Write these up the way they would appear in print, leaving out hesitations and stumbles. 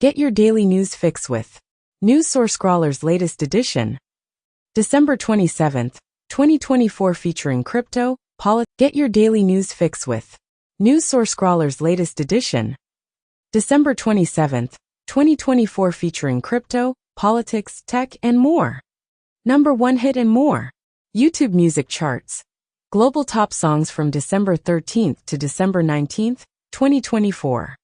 Get your daily news fix with News Source Scrawler's latest edition. December 27th, 2024 featuring crypto, Get your daily news fix with News Source Scrawler's latest edition. December 27th, 2024 featuring crypto, politics, tech, and more. Number 1 hit and more. YouTube music charts. Global top songs from December 13th to December 19th, 2024.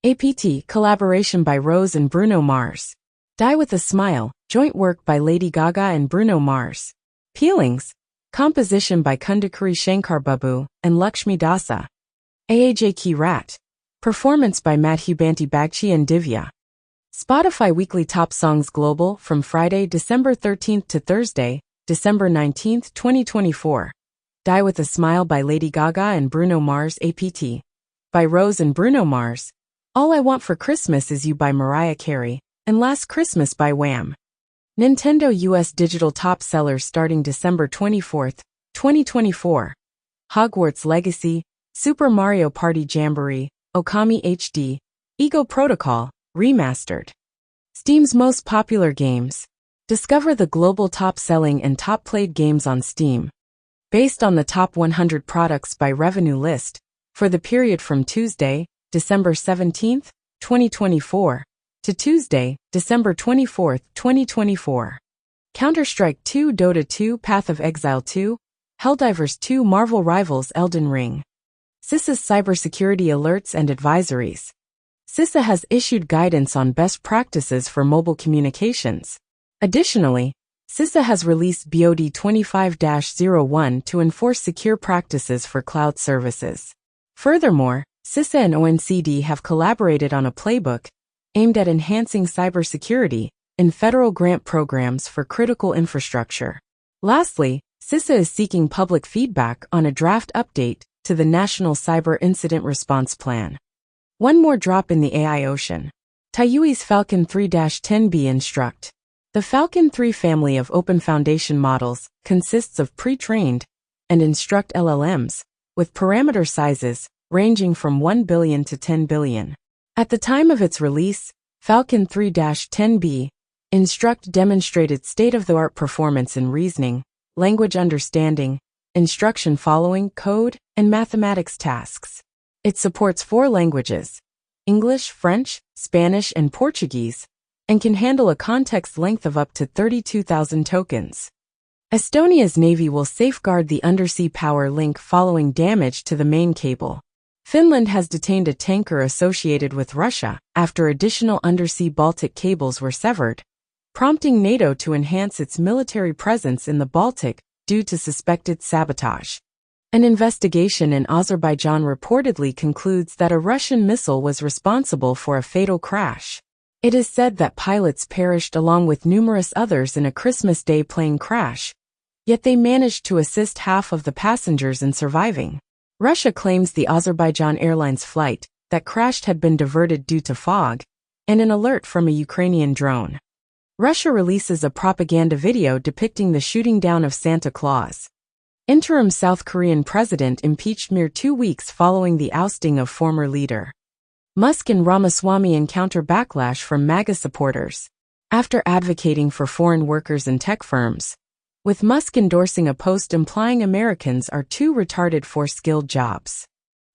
APT collaboration by Rose and Bruno Mars. Die with a Smile, joint work by Lady Gaga and Bruno Mars. Peelings, composition by Kundakuri Shankar Babu and Lakshmi Dasa. Aaj Ki Rat, performance by Madhubanti Bagchi and Divya. Spotify Weekly Top Songs Global from Friday, December 13th to Thursday, December 19th, 2024. Die with a Smile by Lady Gaga and Bruno Mars. APT by Rose and Bruno Mars. All I Want for Christmas Is You by Mariah Carey, and Last Christmas by Wham. Nintendo US Digital Top Sellers starting December 24th, 2024. Hogwarts Legacy, Super Mario Party Jamboree, Okami HD, Ego Protocol, Remastered. Steam's most popular games. Discover the global top-selling and top-played games on Steam. Based on the top 100 products by revenue list, for the period from Tuesday, December 17th, 2024, to Tuesday, December 24th, 2024. Counter-Strike 2, Dota 2, Path of Exile 2, Helldivers 2, Marvel Rivals, Elden Ring. CISA's cybersecurity alerts and advisories. CISA has issued guidance on best practices for mobile communications. Additionally, CISA has released BOD 25-01 to enforce secure practices for cloud services. Furthermore, CISA and OECD have collaborated on a playbook aimed at enhancing cybersecurity in federal grant programs for critical infrastructure. Lastly, CISA is seeking public feedback on a draft update to the National Cyber Incident Response Plan. One more drop in the AI ocean. Taiyui's Falcon 3-10B Instruct. The Falcon 3 family of Open Foundation models consists of pre-trained and instruct LLMs, with parameter sizes ranging from 1 billion to 10 billion. At the time of its release, Falcon 3-10B Instruct demonstrated state-of-the-art performance in reasoning, language understanding, instruction following, code, and mathematics tasks. It supports 4 languages: English, French, Spanish, and Portuguese, and can handle a context length of up to 32,000 tokens. Estonia's Navy will safeguard the undersea power link following damage to the main cable. Finland has detained a tanker associated with Russia after additional undersea Baltic cables were severed, prompting NATO to enhance its military presence in the Baltic due to suspected sabotage. An investigation in Azerbaijan reportedly concludes that a Russian missile was responsible for a fatal crash. It is said that pilots perished along with numerous others in a Christmas Day plane crash, yet they managed to assist half of the passengers in surviving. Russia claims the Azerbaijan Airlines flight that crashed had been diverted due to fog, and an alert from a Ukrainian drone. Russia releases a propaganda video depicting the shooting down of Santa Claus. Interim South Korean president impeached mere 2 weeks following the ousting of former leader. Musk and Ramaswamy encounter backlash from MAGA supporters after advocating for foreign workers in tech firms, with Musk endorsing a post implying Americans are too retarded for skilled jobs.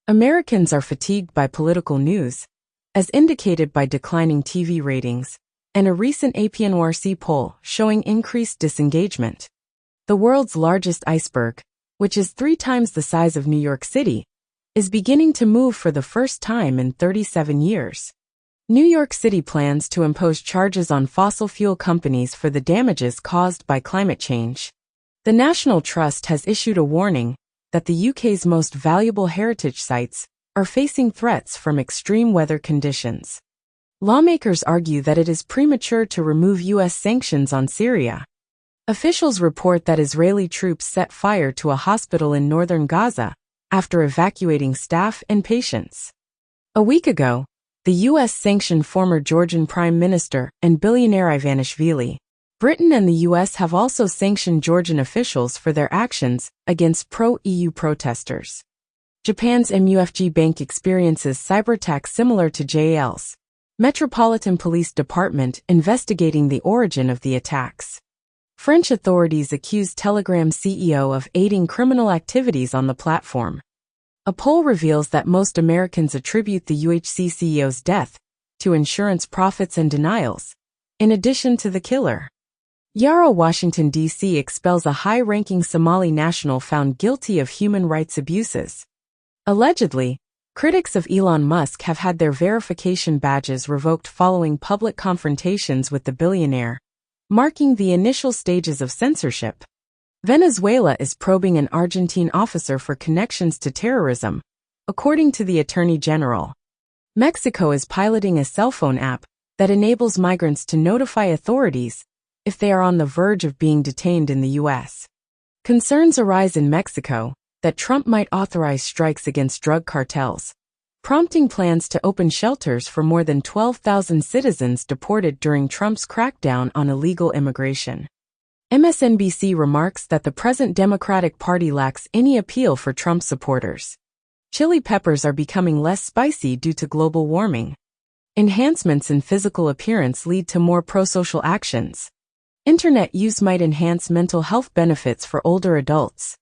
Americans are fatigued by political news, as indicated by declining TV ratings, and a recent APNORC poll showing increased disengagement. The world's largest iceberg, which is 3 times the size of New York City, is beginning to move for the first time in 37 years. New York City plans to impose charges on fossil fuel companies for the damages caused by climate change. The National Trust has issued a warning that the UK's most valuable heritage sites are facing threats from extreme weather conditions. Lawmakers argue that it is premature to remove U.S. sanctions on Syria. Officials report that Israeli troops set fire to a hospital in northern Gaza after evacuating staff and patients. A week ago, the U.S. sanctioned former Georgian Prime Minister and billionaire Ivanishvili. Britain and the U.S. have also sanctioned Georgian officials for their actions against pro-EU protesters. Japan's MUFG Bank experiences cyberattacks similar to JL's. Metropolitan Police Department investigating the origin of the attacks. French authorities accuse Telegram CEO of aiding criminal activities on the platform. A poll reveals that most Americans attribute the UHC CEO's death to insurance profits and denials, in addition to the killer. Yarrow, Washington, D.C. expels a high-ranking Somali national found guilty of human rights abuses. Allegedly, critics of Elon Musk have had their verification badges revoked following public confrontations with the billionaire, marking the initial stages of censorship. Venezuela is probing an Argentine officer for connections to terrorism, according to the Attorney General. Mexico is piloting a cell phone app that enables migrants to notify authorities if they are on the verge of being detained in the U.S. Concerns arise in Mexico that Trump might authorize strikes against drug cartels, prompting plans to open shelters for more than 12,000 citizens deported during Trump's crackdown on illegal immigration. MSNBC remarks that the present Democratic Party lacks any appeal for Trump supporters. Chili peppers are becoming less spicy due to global warming. Enhancements in physical appearance lead to more pro-social actions. Internet use might enhance mental health benefits for older adults.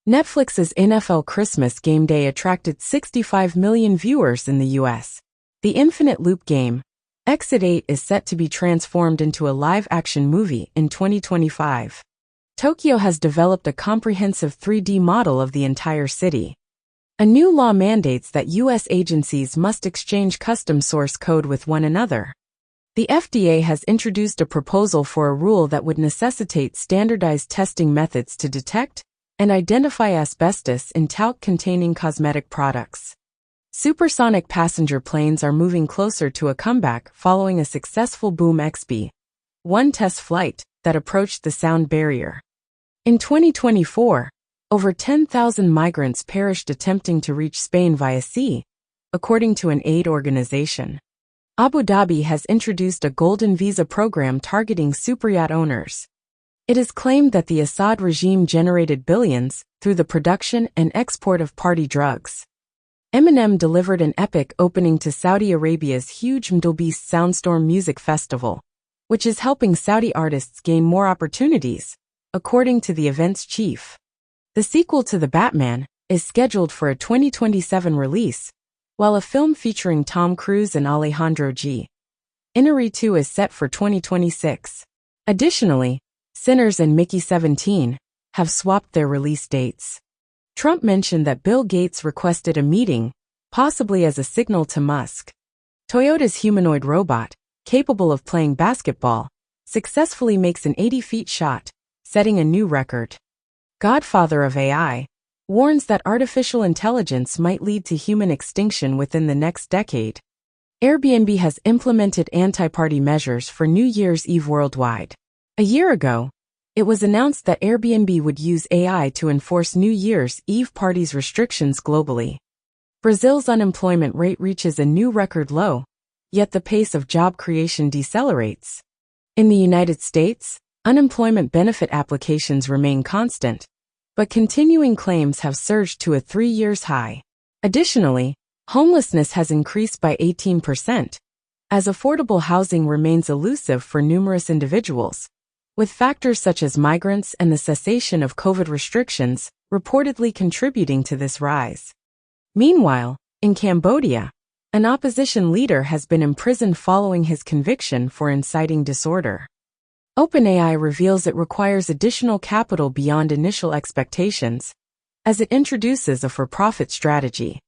Netflix's NFL Christmas Game Day attracted 65 million viewers in the U.S. The Infinite Loop game, Exit 8, is set to be transformed into a live-action movie in 2025. Tokyo has developed a comprehensive 3D model of the entire city. A new law mandates that U.S. agencies must exchange custom source code with one another. The FDA has introduced a proposal for a rule that would necessitate standardized testing methods to detect and identify asbestos in talc-containing cosmetic products. Supersonic passenger planes are moving closer to a comeback following a successful Boom XB-1 test flight that approached the sound barrier. In 2024, over 10,000 migrants perished attempting to reach Spain via sea, according to an aid organization. Abu Dhabi has introduced a golden visa program targeting superyacht owners. It is claimed that the Assad regime generated billions through the production and export of party drugs. Eminem delivered an epic opening to Saudi Arabia's huge Middlebeast Soundstorm Music Festival, which is helping Saudi artists gain more opportunities, according to the event's chief. The sequel to The Batman is scheduled for a 2027 release, while a film featuring Tom Cruise and Alejandro G. Inarritu is set for 2026. Additionally, Sinners and Mickey 17 have swapped their release dates. Trump mentioned that Bill Gates requested a meeting, possibly as a signal to Musk. Toyota's humanoid robot, capable of playing basketball, successfully makes an 80-feet shot, setting a new record. Godfather of AI warns that artificial intelligence might lead to human extinction within the next decade. Airbnb has implemented anti-party measures for New Year's Eve worldwide. A year ago, it was announced that Airbnb would use AI to enforce New Year's Eve parties restrictions globally. Brazil's unemployment rate reaches a new record low, yet the pace of job creation decelerates. In the United States, unemployment benefit applications remain constant, but continuing claims have surged to a 3-year high. Additionally, homelessness has increased by 18%, as affordable housing remains elusive for numerous individuals, with factors such as migrants and the cessation of COVID restrictions reportedly contributing to this rise. Meanwhile, in Cambodia, an opposition leader has been imprisoned following his conviction for inciting disorder. OpenAI reveals it requires additional capital beyond initial expectations, as it introduces a for-profit strategy.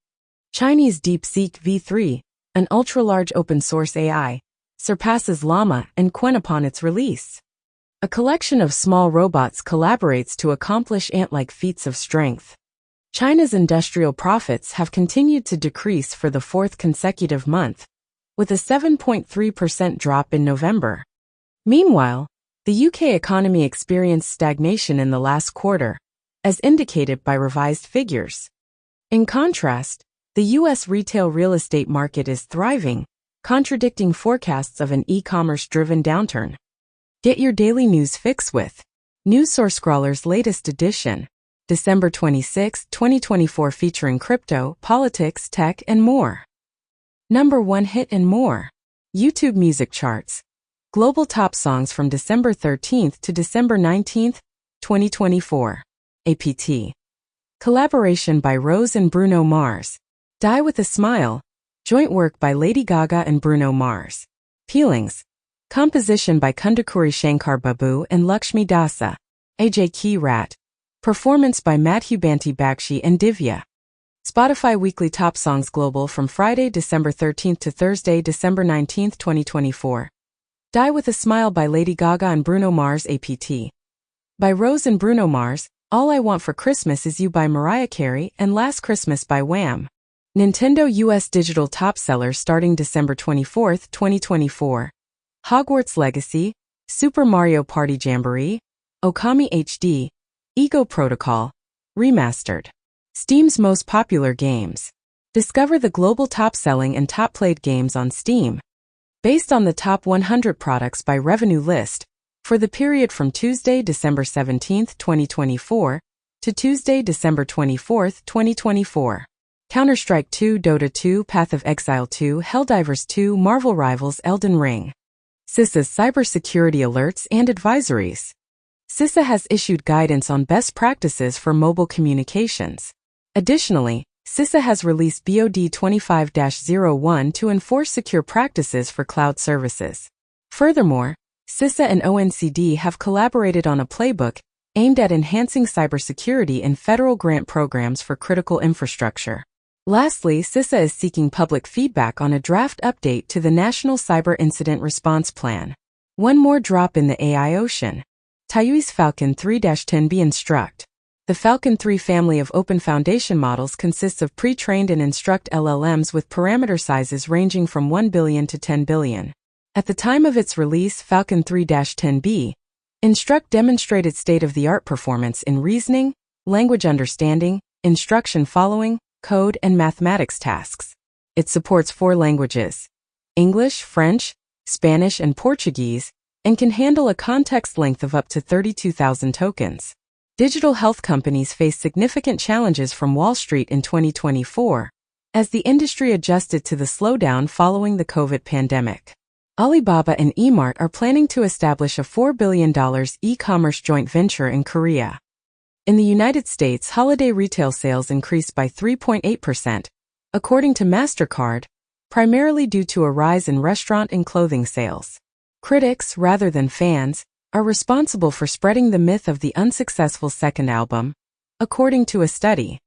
Chinese DeepSeek V3, an ultra-large open-source AI, surpasses Llama and Qwen upon its release. A collection of small robots collaborates to accomplish ant-like feats of strength. China's industrial profits have continued to decrease for the 4th consecutive month, with a 7.3% drop in November. Meanwhile, the UK economy experienced stagnation in the last quarter, as indicated by revised figures. In contrast, the US retail real estate market is thriving, contradicting forecasts of an e-commerce-driven downturn. Get your daily news fix with NewsSourceScrawler's latest edition, December 26, 2024, featuring crypto, politics, tech, and more. Number 1 hit and more. YouTube Music Charts. Global Top Songs from December 13th to December 19th, 2024. APT. Collaboration by Rose and Bruno Mars. Die with a Smile. Joint work by Lady Gaga and Bruno Mars. Peelings. Composition by Kundakuri Shankar Babu and Lakshmi Dasa. AJ Key Rat. Performance by Madhubanti Bakshi and Divya. Spotify Weekly Top Songs Global from Friday, December 13th to Thursday, December 19th, 2024. Die with a Smile by Lady Gaga and Bruno Mars. APT. By Rose and Bruno Mars. All I Want for Christmas Is You by Mariah Carey and Last Christmas by Wham. Nintendo US Digital Top Sellers starting December 24th, 2024. Hogwarts Legacy, Super Mario Party Jamboree, Okami HD, Ego Protocol, Remastered. Steam's most popular games. Discover the global top-selling and top-played games on Steam. Based on the top 100 products by revenue list, for the period from Tuesday, December 17th, 2024, to Tuesday, December 24th, 2024. Counter-Strike 2, Dota 2, Path of Exile 2, Helldivers 2, Marvel Rivals, Elden Ring. CISA's cybersecurity alerts and advisories. CISA has issued guidance on best practices for mobile communications. Additionally, CISA has released BOD 25-01 to enforce secure practices for cloud services. Furthermore, CISA and ONCD have collaborated on a playbook aimed at enhancing cybersecurity in federal grant programs for critical infrastructure. Lastly, CISA is seeking public feedback on a draft update to the National Cyber Incident Response Plan. One more drop in the AI ocean. Taiyui's Falcon 3-10B Instruct. The Falcon 3 family of open foundation models consists of pre-trained and instruct LLMs with parameter sizes ranging from 1 billion to 10 billion. At the time of its release, Falcon 3-10B, Instruct demonstrated state-of-the-art performance in reasoning, language understanding, instruction following, code, and mathematics tasks. It supports 4 languages: English, French, Spanish, and Portuguese, and can handle a context length of up to 32,000 tokens. Digital health companies face significant challenges from Wall Street in 2024, as the industry adjusted to the slowdown following the COVID pandemic. Alibaba and Emart are planning to establish a $4 billion e-commerce joint venture in Korea. In the United States, holiday retail sales increased by 3.8%, according to MasterCard, primarily due to a rise in restaurant and clothing sales. Critics, rather than fans, are responsible for spreading the myth of the unsuccessful second album, according to a study.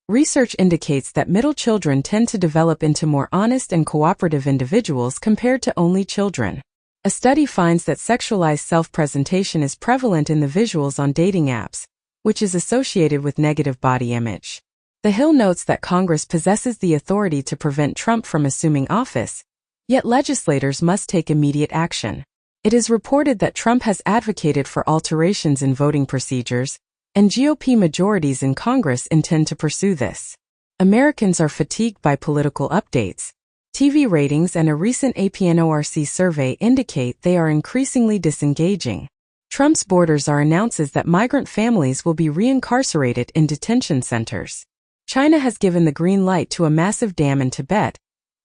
Research indicates that middle children tend to develop into more honest and cooperative individuals compared to only children. A study finds that sexualized self-presentation is prevalent in the visuals on dating apps, which is associated with negative body image. The Hill notes that Congress possesses the authority to prevent Trump from assuming office, yet legislators must take immediate action. It is reported that Trump has advocated for alterations in voting procedures, and GOP majorities in Congress intend to pursue this. Americans are fatigued by political updates. TV ratings and a recent APNORC survey indicate they are increasingly disengaging. Trump's borders are announces that migrant families will be reincarcerated in detention centers. China has given the green light to a massive dam in Tibet,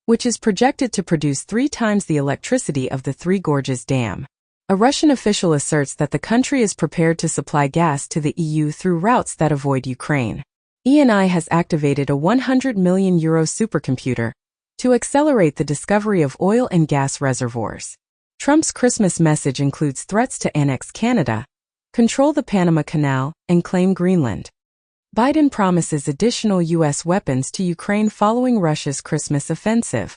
which is projected to produce 3 times the electricity of the Three Gorges Dam. A Russian official asserts that the country is prepared to supply gas to the EU through routes that avoid Ukraine. ENI has activated a €100 million supercomputer to accelerate the discovery of oil and gas reservoirs. Trump's Christmas message includes threats to annex Canada, control the Panama Canal, and claim Greenland. Biden promises additional U.S. weapons to Ukraine following Russia's Christmas offensive.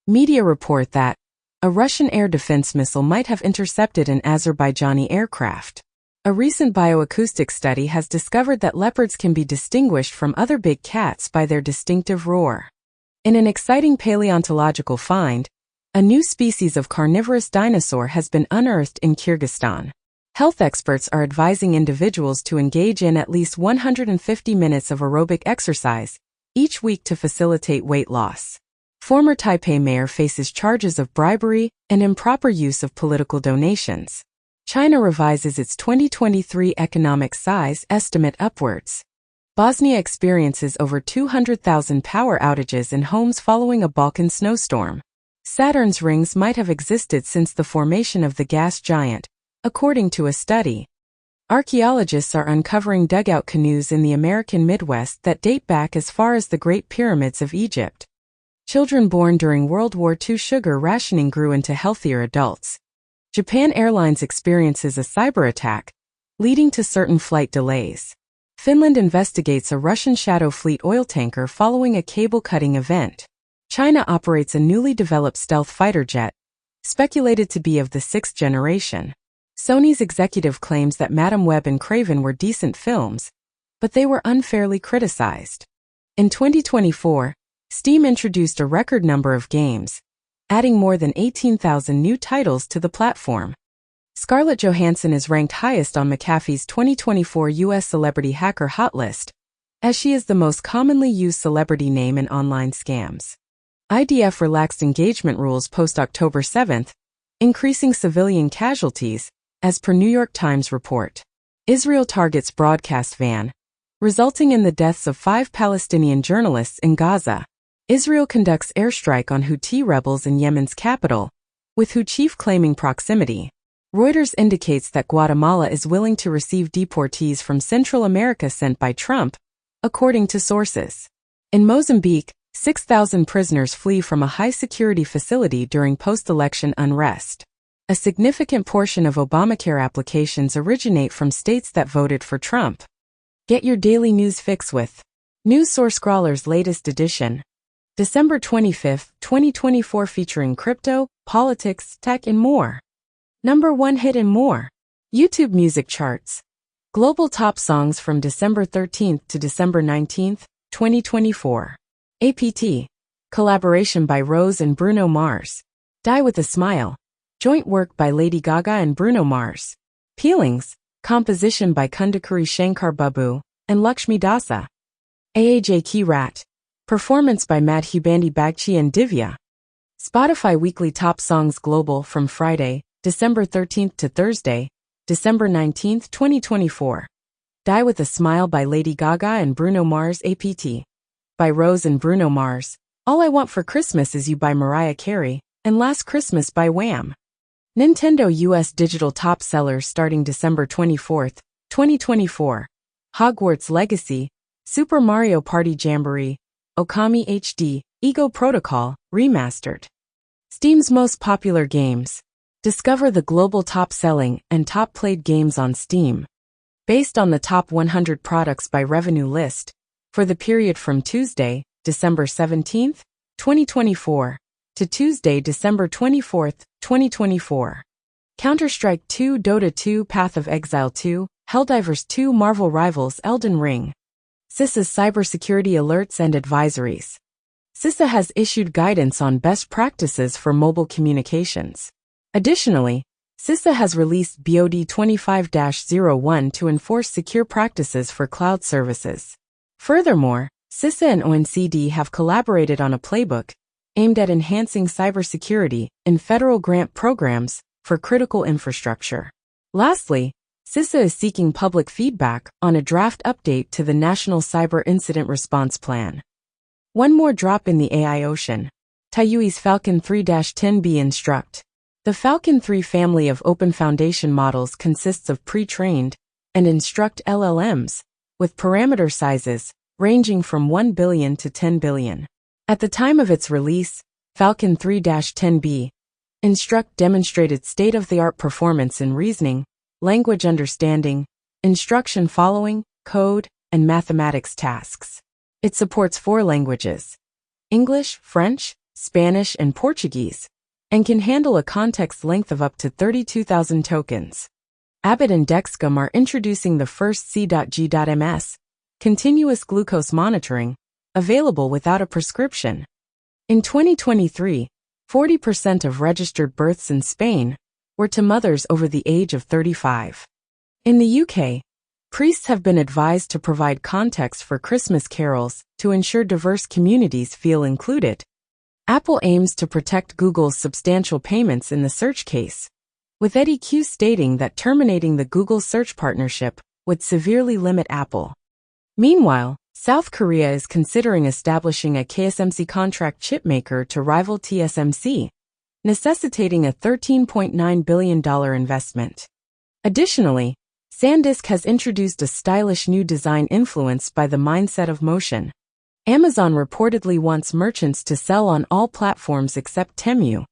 Media report that a Russian air defense missile might have intercepted an Azerbaijani aircraft. A recent bioacoustic study has discovered that leopards can be distinguished from other big cats by their distinctive roar. In an exciting paleontological find, a new species of carnivorous dinosaur has been unearthed in Kyrgyzstan. Health experts are advising individuals to engage in at least 150 minutes of aerobic exercise each week to facilitate weight loss. Former Taipei mayor faces charges of bribery and improper use of political donations. China revises its 2023 economic size estimate upwards. Bosnia experiences over 200,000 power outages in homes following a Balkan snowstorm. Saturn's rings might have existed since the formation of the gas giant, according to a study. Archaeologists are uncovering dugout canoes in the American Midwest that date back as far as the Great Pyramids of Egypt. Children born during World War II sugar rationing grew into healthier adults. Japan Airlines experiences a cyber attack, leading to certain flight delays. Finland investigates a Russian Shadow Fleet oil tanker following a cable-cutting event. China operates a newly developed stealth fighter jet, speculated to be of the sixth generation. Sony's executive claims that Madame Web and Craven were decent films, but they were unfairly criticized. In 2024, Steam introduced a record number of games, adding more than 18,000 new titles to the platform. Scarlett Johansson is ranked highest on McAfee's 2024 U.S. Celebrity Hacker Hot List, as she is the most commonly used celebrity name in online scams. IDF relaxed engagement rules post-October 7, increasing civilian casualties, as per New York Times report. Israel targets broadcast van, resulting in the deaths of 5 Palestinian journalists in Gaza. Israel conducts airstrike on Houthi rebels in Yemen's capital, with Houthi chief claiming proximity. Reuters indicates that Guatemala is willing to receive deportees from Central America sent by Trump, according to sources. In Mozambique, 6,000 prisoners flee from a high-security facility during post-election unrest. A significant portion of Obamacare applications originate from states that voted for Trump. Get your daily news fix with News Source Scrawler's latest edition. December 25, 2024, featuring crypto, politics, tech, and more. Number 1 hit and more. YouTube music charts. Global top songs from December 13 to December 19, 2024. APT. Collaboration by Rose and Bruno Mars. Die with a Smile. Joint work by Lady Gaga and Bruno Mars. Peelings. Composition by Kundakuri Shankar Babu and Lakshmi Dasa. AAJ Key Rat. Performance by Madhubandi Bagchi and Divya. Spotify Weekly Top Songs Global from Friday, December 13 to Thursday, December 19, 2024. Die with a Smile by Lady Gaga and Bruno Mars. APT. By Rose and Bruno Mars. All I Want for Christmas Is You by Mariah Carey, and Last Christmas by Wham. Nintendo US digital top sellers starting December 24, 2024. Hogwarts Legacy, Super Mario Party Jamboree, Okami HD, Ego Protocol, Remastered. Steam's most popular games. Discover the global top-selling and top-played games on Steam. Based on the top 100 products by revenue list, for the period from Tuesday, December 17, 2024, to Tuesday, December 24, 2024. Counter-Strike 2, Dota 2, Path of Exile 2, Helldivers 2, Marvel Rivals, Elden Ring. CISA's cybersecurity alerts and advisories. CISA has issued guidance on best practices for mobile communications. Additionally, CISA has released BOD 25-01 to enforce secure practices for cloud services. Furthermore, CISA and OECD have collaborated on a playbook aimed at enhancing cybersecurity in federal grant programs for critical infrastructure. Lastly, CISA is seeking public feedback on a draft update to the National Cyber Incident Response Plan. One more drop in the AI ocean. Taiyui's Falcon 3-10B Instruct. The Falcon 3 family of Open Foundation models consists of pre-trained and instruct LLMs, with parameter sizes ranging from 1 billion to 10 billion. At the time of its release, Falcon 3-10B Instruct demonstrated state-of-the-art performance in reasoning, language understanding, instruction following, code, and mathematics tasks. It supports 4 languages: English, French, Spanish, and Portuguese, and can handle a context length of up to 32,000 tokens. Abbott and Dexcom are introducing the first C.G.MS, continuous glucose monitoring, available without a prescription. In 2023, 40% of registered births in Spain were to mothers over the age of 35. In the UK, priests have been advised to provide context for Christmas carols to ensure diverse communities feel included. Apple aims to protect Google's substantial payments in the search case, with Eddie Q stating that terminating the Google search partnership would severely limit Apple. Meanwhile, South Korea is considering establishing a KSMC contract chipmaker to rival TSMC, necessitating a $13.9 billion investment. Additionally, SanDisk has introduced a stylish new design influenced by the mindset of motion. Amazon reportedly wants merchants to sell on all platforms except Temu.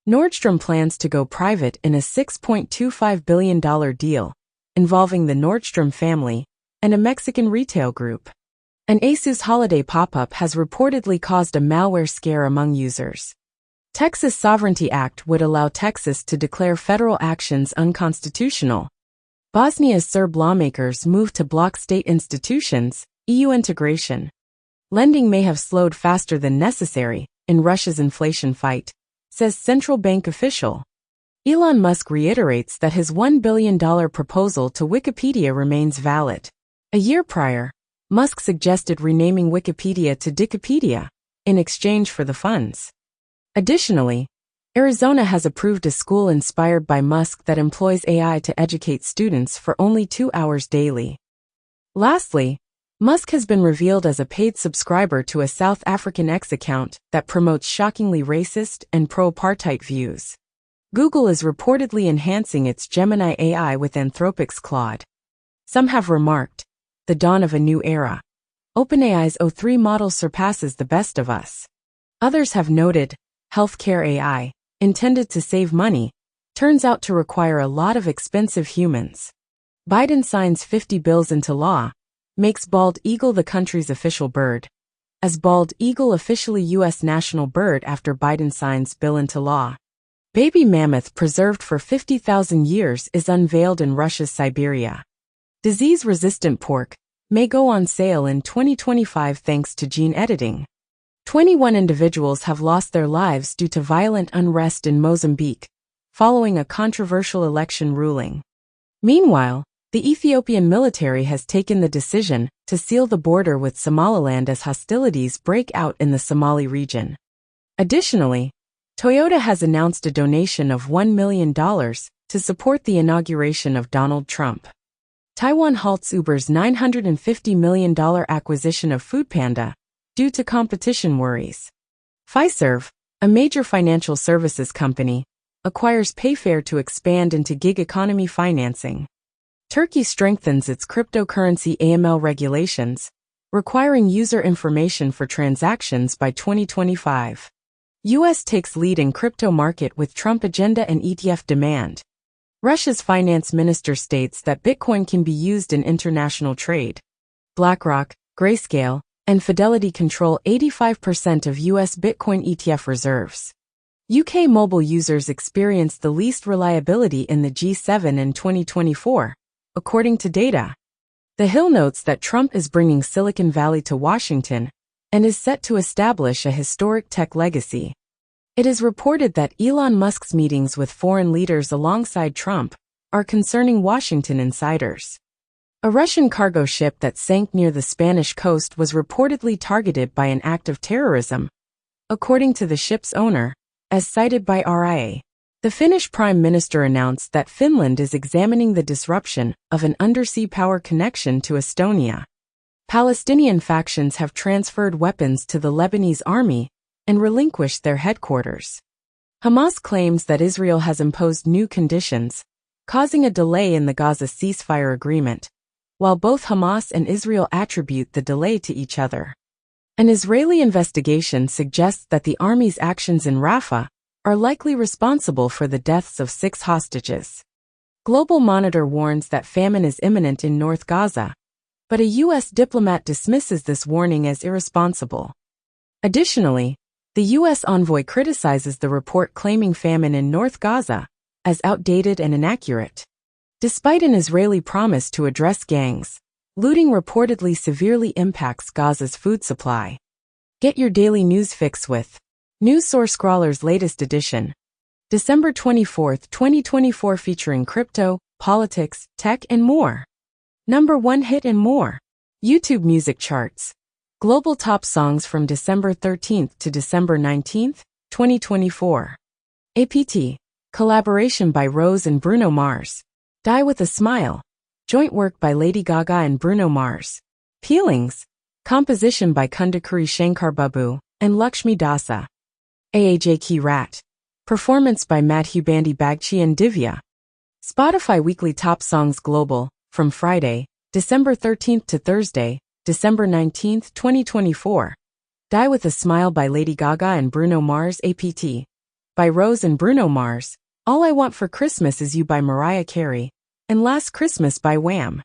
Nordstrom plans to go private in a $6.25 billion deal involving the Nordstrom family and a Mexican retail group. An Asus holiday pop-up has reportedly caused a malware scare among users. Texas Sovereignty Act would allow Texas to declare federal actions unconstitutional. Bosnia's Serb lawmakers move to block state institutions, EU integration. Lending may have slowed faster than necessary in Russia's inflation fight, says central bank official. Elon Musk reiterates that his $1 billion proposal to Wikipedia remains valid. A year prior, Musk suggested renaming Wikipedia to Dikipedia in exchange for the funds. Additionally, Arizona has approved a school inspired by Musk that employs AI to educate students for only 2 hours daily. Lastly, Musk has been revealed as a paid subscriber to a South African X account that promotes shockingly racist and pro-apartheid views. Google is reportedly enhancing its Gemini AI with Anthropic's Claude. Some have remarked, the dawn of a new era. OpenAI's O3 model surpasses the best of us. Others have noted, healthcare AI, intended to save money, turns out to require a lot of expensive humans. Biden signs 50 bills into law, makes bald eagle the country's official bird. As bald eagle officially U.S. national bird after Biden signs bill into law. Baby mammoth preserved for 50,000 years is unveiled in Russia's Siberia. Disease-resistant pork may go on sale in 2025 thanks to gene editing. 21 individuals have lost their lives due to violent unrest in Mozambique, following a controversial election ruling. Meanwhile, the Ethiopian military has taken the decision to seal the border with Somaliland as hostilities break out in the Somali region. Additionally, Toyota has announced a donation of $1 million to support the inauguration of Donald Trump. Taiwan halts Uber's $950 million acquisition of Foodpanda due to competition worries. Fiserv, a major financial services company, acquires Payfare to expand into gig economy financing. Turkey strengthens its cryptocurrency AML regulations, requiring user information for transactions by 2025. U.S. takes lead in crypto market with Trump agenda and ETF demand. Russia's finance minister states that Bitcoin can be used in international trade. BlackRock, Grayscale, and Fidelity control 85% of U.S. Bitcoin ETF reserves. UK mobile users experienced the least reliability in the G7 in 2024, according to data. The Hill notes that Trump is bringing Silicon Valley to Washington and is set to establish a historic tech legacy. It is reported that Elon Musk's meetings with foreign leaders alongside Trump are concerning Washington insiders. A Russian cargo ship that sank near the Spanish coast was reportedly targeted by an act of terrorism, according to the ship's owner, as cited by RIA. The Finnish Prime Minister announced that Finland is examining the disruption of an undersea power connection to Estonia. Palestinian factions have transferred weapons to the Lebanese army and relinquished their headquarters. Hamas claims that Israel has imposed new conditions, causing a delay in the Gaza ceasefire agreement, while both Hamas and Israel attribute the delay to each other. An Israeli investigation suggests that the army's actions in Rafah are likely responsible for the deaths of 6 hostages. Global Monitor warns that famine is imminent in North Gaza, but a U.S. diplomat dismisses this warning as irresponsible. Additionally, the U.S. envoy criticizes the report claiming famine in North Gaza as outdated and inaccurate. Despite an Israeli promise to address gangs, looting reportedly severely impacts Gaza's food supply. Get your daily news fix with News Source Scrawler's latest edition, December 24, 2024, featuring crypto, politics, tech, and more. Number 1 hit and more. YouTube music charts. Global top songs from December 13th to December 19th, 2024. APT. Collaboration by Rose and Bruno Mars. Die with a Smile. Joint work by Lady Gaga and Bruno Mars. Peelings. Composition by Kundakuri Shankar Babu and Lakshmi Dasa. AAJ Key Rat. Performance by Madhu Bandi Bagchi and Divya. Spotify Weekly Top Songs Global, from Friday, December 13th to Thursday, December 19th, 2024. Die With a Smile by Lady Gaga and Bruno Mars. APT. By Rose and Bruno Mars. All I Want for Christmas Is You by Mariah Carey. And Last Christmas by Wham.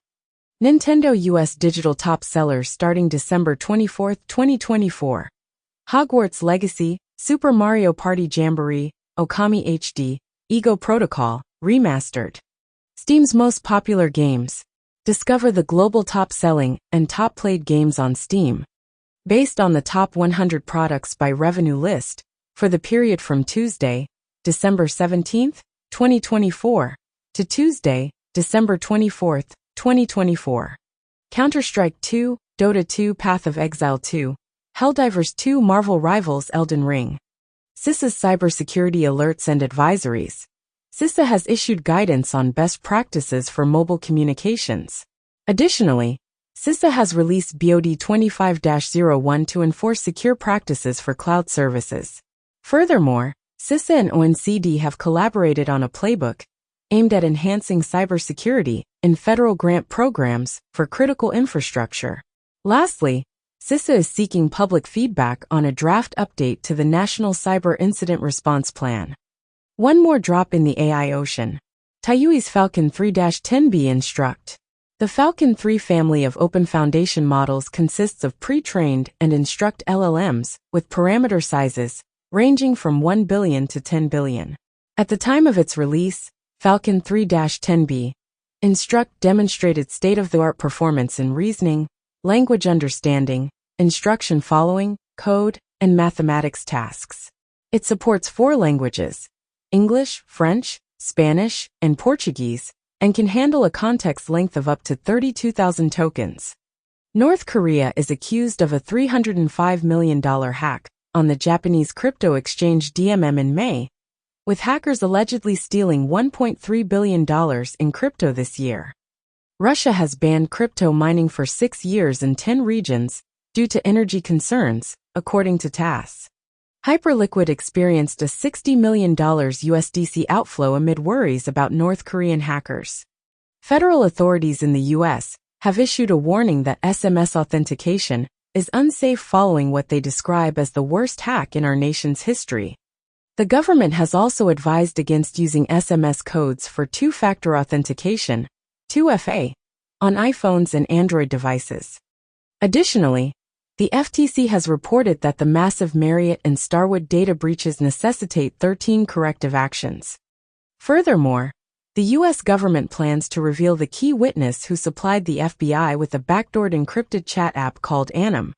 Nintendo US Digital Top Sellers starting December 24, 2024. Hogwarts Legacy, Super Mario Party Jamboree, Okami HD, Ego Protocol, Remastered. Steam's most popular games. Discover the global top-selling and top-played games on Steam. Based on the top 100 products by revenue list, for the period from Tuesday, December 17th, 2024, to Tuesday, December 24th, 2024. Counter-Strike 2, Dota 2 Path of Exile 2, Helldivers 2 Marvel Rivals Elden Ring. CISA's Cybersecurity Alerts and Advisories. CISA has issued guidance on best practices for mobile communications. Additionally, CISA has released BOD 25-01 to enforce secure practices for cloud services. Furthermore, CISA and OECD have collaborated on a playbook aimed at enhancing cybersecurity in federal grant programs for critical infrastructure. Lastly, CISA is seeking public feedback on a draft update to the National Cyber Incident Response Plan. One more drop in the AI ocean. Taiyui's Falcon 3-10B Instruct. The Falcon 3 family of Open Foundation models consists of pre-trained and instruct LLMs with parameter sizes ranging from 1 billion to 10 billion. At the time of its release, Falcon 3-10B Instruct demonstrated state-of-the-art performance in reasoning, language understanding, instruction following, code, and mathematics tasks. It supports 4 languages: English, French, Spanish, and Portuguese, and can handle a context length of up to 32,000 tokens. North Korea is accused of a $305 million hack on the Japanese crypto exchange DMM in May, with hackers allegedly stealing $1.3 billion in crypto this year. Russia has banned crypto mining for 6 years in 10 regions due to energy concerns, according to TASS. Hyperliquid experienced a $60 million USDC outflow amid worries about North Korean hackers. Federal authorities in the U.S. have issued a warning that SMS authentication is unsafe following what they describe as the worst hack in our nation's history. The government has also advised against using SMS codes for two-factor authentication, 2FA, on iPhones and Android devices. Additionally, the FTC has reported that the massive Marriott and Starwood data breaches necessitate 13 corrective actions. Furthermore, the U.S. government plans to reveal the key witness who supplied the FBI with a backdoored encrypted chat app called Anim.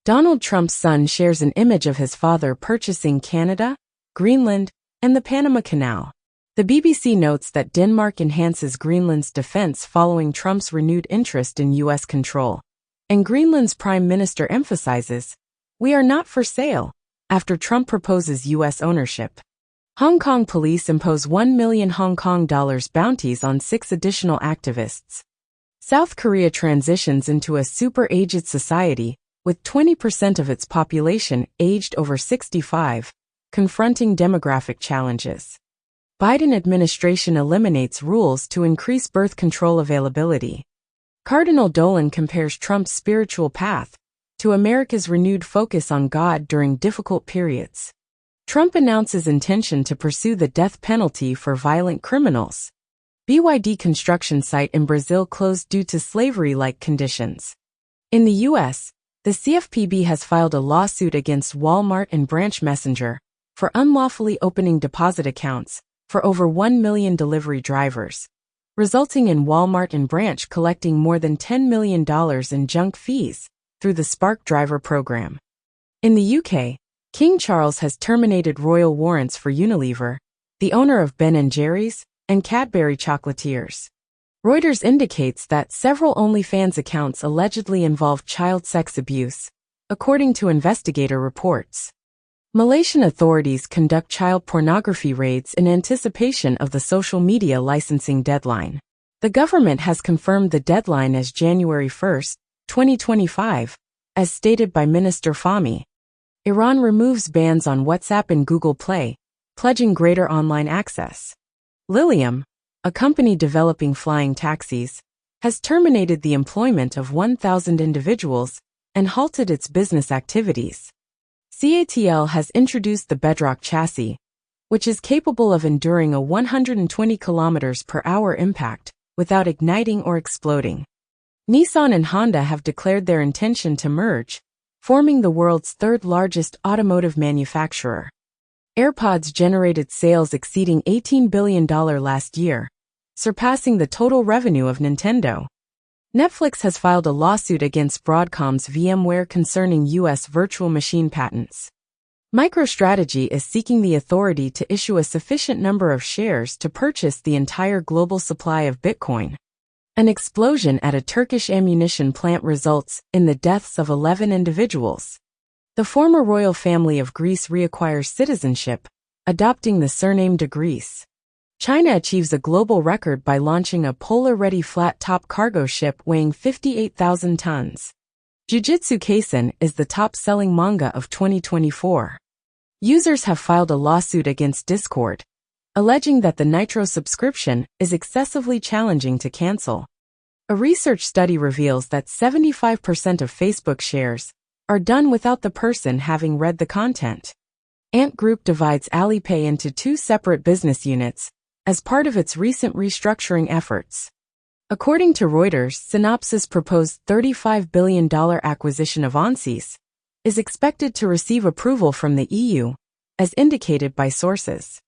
Donald Trump's son shares an image of his father purchasing Canada, Greenland, and the Panama Canal. The BBC notes that Denmark enhances Greenland's defense following Trump's renewed interest in U.S. control. And Greenland's prime minister emphasizes, "We are not for sale," after Trump proposes U.S. ownership. Hong Kong police impose 1 million Hong Kong dollars bounties on 6 additional activists. South Korea transitions into a super-aged society, with 20% of its population aged over 65, confronting demographic challenges. Biden administration eliminates rules to increase birth control availability. Cardinal Dolan compares Trump's spiritual path to America's renewed focus on God during difficult periods. Trump announces intention to pursue the death penalty for violent criminals. BYD construction site in Brazil closed due to slavery-like conditions. In the U.S., the CFPB has filed a lawsuit against Walmart and Branch Messenger for unlawfully opening deposit accounts for over 1 million delivery drivers, resulting in Walmart and Branch collecting more than $10 million in junk fees through the Spark Driver program. In the UK, King Charles has terminated royal warrants for Unilever, the owner of Ben & Jerry's, and Cadbury chocolatiers. Reuters indicates that several OnlyFans accounts allegedly involve child sex abuse, according to investigator reports. Malaysian authorities conduct child pornography raids in anticipation of the social media licensing deadline. The government has confirmed the deadline as January 1, 2025, as stated by Minister Fahmy. Iran removes bans on WhatsApp and Google Play, pledging greater online access. Lilium, a company developing flying taxis, has terminated the employment of 1,000 individuals and halted its business activities. CATL has introduced the Bedrock chassis, which is capable of enduring a 120 km/h impact without igniting or exploding. Nissan and Honda have declared their intention to merge, forming the world's third-largest automotive manufacturer. AirPods generated sales exceeding $18 billion last year, surpassing the total revenue of Nintendo. Netflix has filed a lawsuit against Broadcom's VMware concerning U.S. virtual machine patents. MicroStrategy is seeking the authority to issue a sufficient number of shares to purchase the entire global supply of Bitcoin. An explosion at a Turkish ammunition plant results in the deaths of 11 individuals. The former royal family of Greece reacquires citizenship, adopting the surname de Greece. China achieves a global record by launching a polar-ready flat-top cargo ship weighing 58,000 tons. Jujutsu Kaisen is the top-selling manga of 2024. Users have filed a lawsuit against Discord, alleging that the Nitro subscription is excessively challenging to cancel. A research study reveals that 75% of Facebook shares are done without the person having read the content. Ant Group divides Alipay into two separate business units as part of its recent restructuring efforts. According to Reuters, Synopsys' proposed $35 billion acquisition of Onsys is expected to receive approval from the EU, as indicated by sources.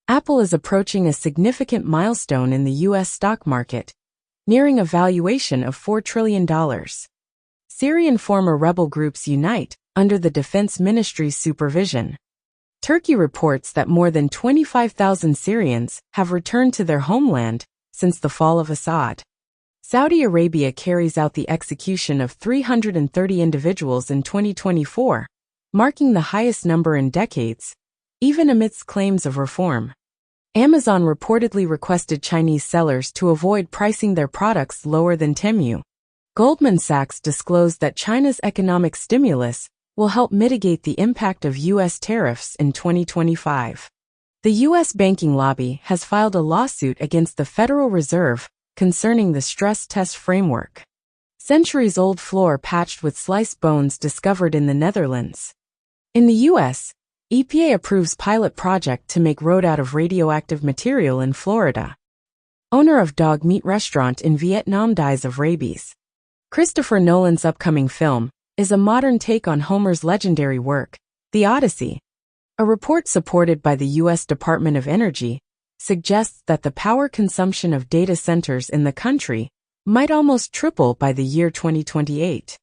Apple is approaching a significant milestone in the U.S. stock market, nearing a valuation of $4 trillion. Syrian former rebel groups unite under the Defense Ministry's supervision. Turkey reports that more than 25,000 Syrians have returned to their homeland since the fall of Assad. Saudi Arabia carries out the execution of 330 individuals in 2024, marking the highest number in decades, even amidst claims of reform. Amazon reportedly requested Chinese sellers to avoid pricing their products lower than Temu. Goldman Sachs disclosed that China's economic stimulus will help mitigate the impact of U.S. tariffs in 2025. The U.S. banking lobby has filed a lawsuit against the Federal Reserve concerning the stress test framework. Centuries-old floor patched with sliced bones discovered in the Netherlands. In the U.S., EPA approves pilot project to make road out of radioactive material in Florida. Owner of dog meat restaurant in Vietnam dies of rabies. Christopher Nolan's upcoming film is a modern take on Homer's legendary work, The Odyssey. A report supported by the U.S. Department of Energy suggests that the power consumption of data centers in the country might almost triple by the year 2028.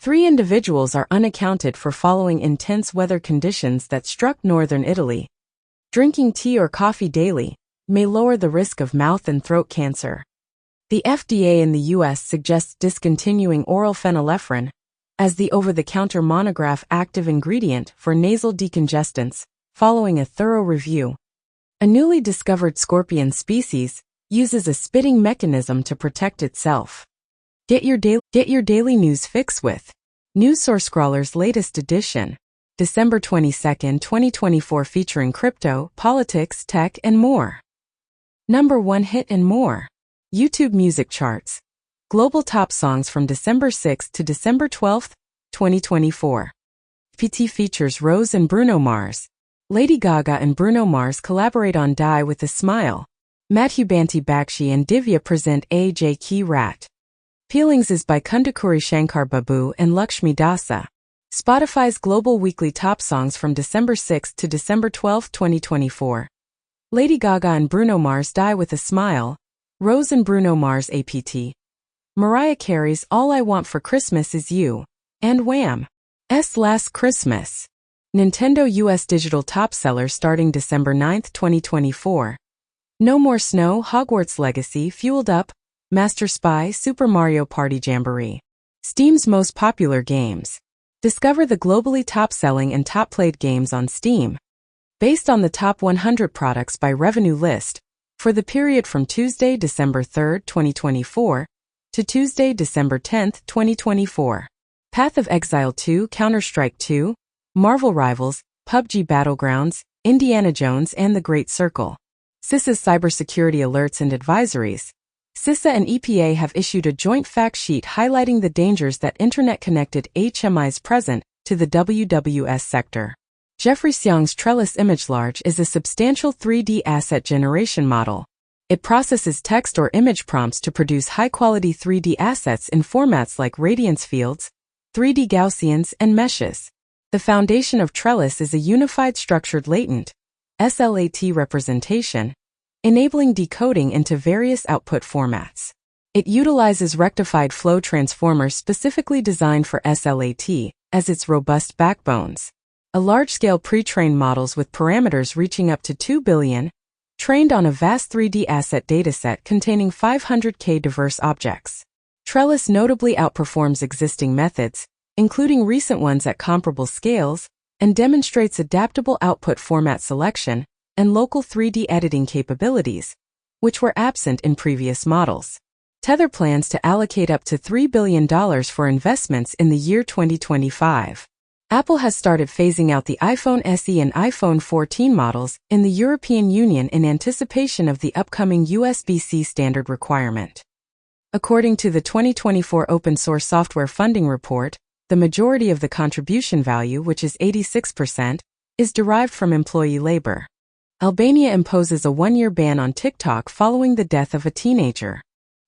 3 individuals are unaccounted for following intense weather conditions that struck northern Italy. Drinking tea or coffee daily may lower the risk of mouth and throat cancer. The FDA in the U.S. suggests discontinuing oral phenylephrine as the over-the-counter monograph active ingredient for nasal decongestants, following a thorough review. A newly discovered scorpion species uses a spitting mechanism to protect itself. Get your daily news fix with NewsSource Scrawler's latest edition, December 22, 2024, featuring crypto, politics, tech, and more. Number 1 hit and more. YouTube music charts. Global top songs from December 6 to December 12, 2024. PT features Rose and Bruno Mars. Lady Gaga and Bruno Mars collaborate on Die with a Smile. Madhu Banti Bakshi and Divya present A.J. Key Rat. Peelings is by Kundakuri Shankar Babu and Lakshmi Dasa. Spotify's global weekly top songs from December 6 to December 12, 2024. Lady Gaga and Bruno Mars Die with a Smile. Rose and Bruno Mars APT. Mariah Carey's All I Want for Christmas Is You. And Wham's Last Christmas. Nintendo US digital top seller starting December 9, 2024. No More Snow, Hogwarts Legacy, Fueled Up, Master Spy, Super Mario Party Jamboree. Steam's most popular games. Discover the globally top-selling and top-played games on Steam. Based on the top 100 products by revenue list, for the period from Tuesday, December 3, 2024, to Tuesday, December 10, 2024. Path of Exile 2, Counter-Strike 2, Marvel Rivals, PUBG Battlegrounds, Indiana Jones and the Great Circle. CISA's cybersecurity alerts and advisories. CISA and EPA have issued a joint fact sheet highlighting the dangers that internet-connected HMIs present to the WWS sector. Jeffrey Xiang's Trellis ImageLarge is a substantial 3D asset generation model. It processes text or image prompts to produce high-quality 3D assets in formats like radiance fields, 3D Gaussians, and meshes. The foundation of Trellis is a unified structured latent SLAT representation, enabling decoding into various output formats. It utilizes rectified flow transformers specifically designed for SLAT as its robust backbones. A large-scale pre-trained models with parameters reaching up to 2 billion, trained on a vast 3D asset dataset containing 500K diverse objects. Trellis notably outperforms existing methods, including recent ones at comparable scales, and demonstrates adaptable output format selection and local 3D editing capabilities, which were absent in previous models. Tether plans to allocate up to $3 billion for investments in the year 2025. Apple has started phasing out the iPhone SE and iPhone 14 models in the European Union in anticipation of the upcoming USB-C standard requirement. According to the 2024 Open Source Software Funding Report, the majority of the contribution value, which is 86%, is derived from employee labor. Albania imposes a one-year ban on TikTok following the death of a teenager.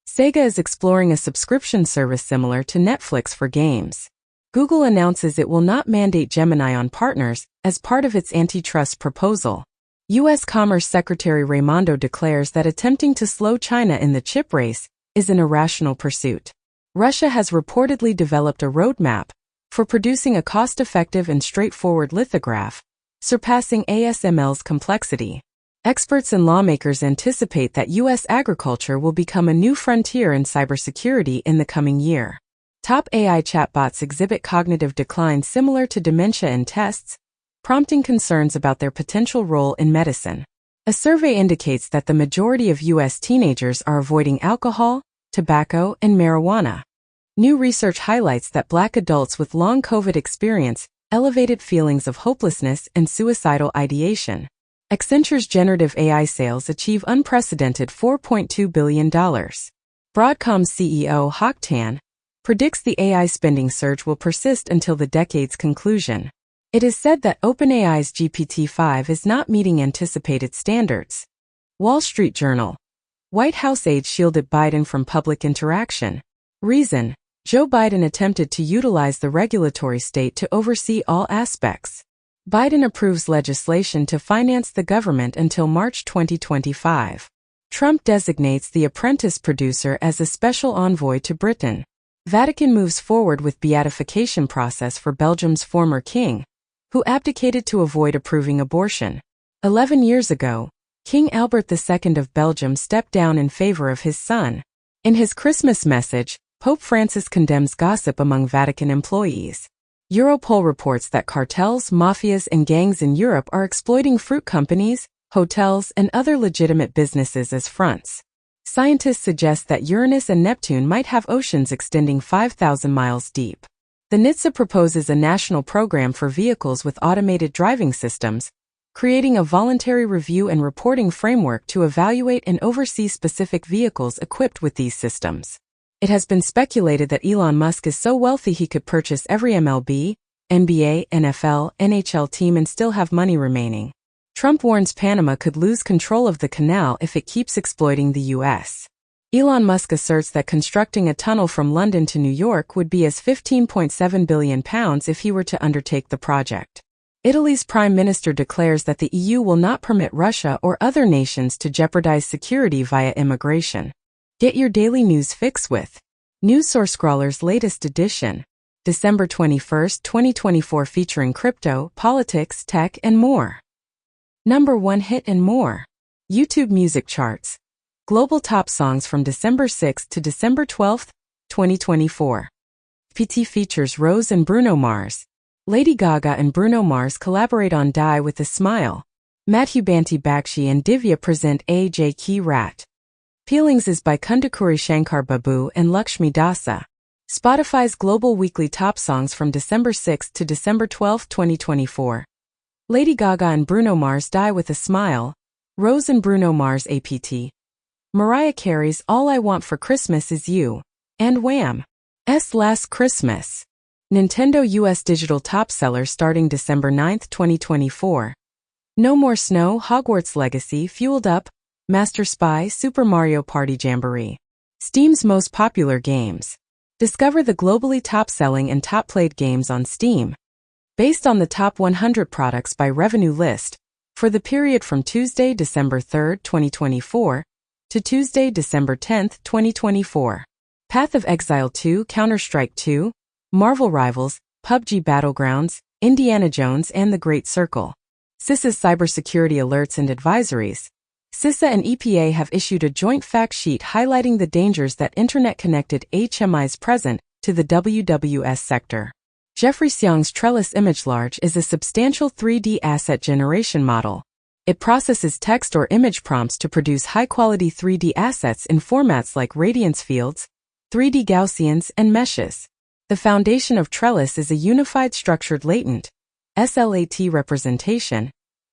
Sega is exploring a subscription service similar to Netflix for games. Google announces it will not mandate Gemini on partners as part of its antitrust proposal. U.S. Commerce Secretary Raimondo declares that attempting to slow China in the chip race is an irrational pursuit. Russia has reportedly developed a roadmap for producing a cost-effective and straightforward lithograph, surpassing ASML's complexity. Experts and lawmakers anticipate that U.S. agriculture will become a new frontier in cybersecurity in the coming year. Top AI chatbots exhibit cognitive decline similar to dementia in tests, prompting concerns about their potential role in medicine. A survey indicates that the majority of U.S. teenagers are avoiding alcohol, tobacco, and marijuana. New research highlights that Black adults with long COVID experience elevated feelings of hopelessness and suicidal ideation. Accenture's generative AI sales achieve unprecedented $4.2 billion. Broadcom's CEO Hock Tan predicts the AI spending surge will persist until the decade's conclusion. It is said that OpenAI's GPT-5 is not meeting anticipated standards. Wall Street Journal. White House aides shielded Biden from public interaction. Reason: Joe Biden attempted to utilize the regulatory state to oversee all aspects. Biden approves legislation to finance the government until March 2025. Trump designates The Apprentice producer as a special envoy to Britain. Vatican moves forward with beatification process for Belgium's former king, who abdicated to avoid approving abortion. 11 years ago, King Albert II of Belgium stepped down in favor of his son. In his Christmas message, Pope Francis condemns gossip among Vatican employees. Europol reports that cartels, mafias, and gangs in Europe are exploiting fruit companies, hotels, and other legitimate businesses as fronts. Scientists suggest that Uranus and Neptune might have oceans extending 5,000 miles deep. The NHTSA proposes a national program for vehicles with automated driving systems, creating a voluntary review and reporting framework to evaluate and oversee specific vehicles equipped with these systems. It has been speculated that Elon Musk is so wealthy he could purchase every MLB, NBA, NFL, NHL team and still have money remaining. Trump warns Panama could lose control of the canal if it keeps exploiting the U.S. Elon Musk asserts that constructing a tunnel from London to New York would be as £15.7 billion if he were to undertake the project. Italy's Prime Minister declares that the EU will not permit Russia or other nations to jeopardize security via immigration. Get your daily news fix with NewsSource Scrawler's latest edition, December 21, 2024, featuring crypto, politics, tech, and more. Number 1 hit and more. YouTube music charts. Global top songs from December 6 to December 12, 2024. PT features Rose and Bruno Mars. Lady Gaga and Bruno Mars collaborate on Die with a Smile. Madhu Banti Bakshi and Divya present A.J. Key Rat. Peelings is by Kundakuri Shankar Babu and Lakshmi Dasa. Spotify's global weekly top songs from December 6 to December 12, 2024. Lady Gaga and Bruno Mars Die with a Smile. Rose and Bruno Mars APT. Mariah Carey's All I Want for Christmas Is You. And Wham's Last Christmas. Nintendo US digital top seller starting December 9, 2024. No More Snow, Hogwarts Legacy fueled up. Master Spy, Super Mario Party Jamboree. Steam's most popular games. Discover the globally top-selling and top-played games on Steam. Based on the top 100 products by revenue list, for the period from Tuesday, December 3, 2024, to Tuesday, December 10, 2024. Path of Exile 2, Counter-Strike 2, Marvel Rivals, PUBG Battlegrounds, Indiana Jones and The Great Circle. CISA's cybersecurity alerts and advisories. CISA and EPA have issued a joint fact sheet highlighting the dangers that internet-connected HMIs present to the WWS sector. Jeffrey Xiang's Trellis ImageLarge is a substantial 3D asset generation model. It processes text or image prompts to produce high-quality 3D assets in formats like radiance fields, 3D Gaussians, and meshes. The foundation of Trellis is a unified structured latent SLAT representation,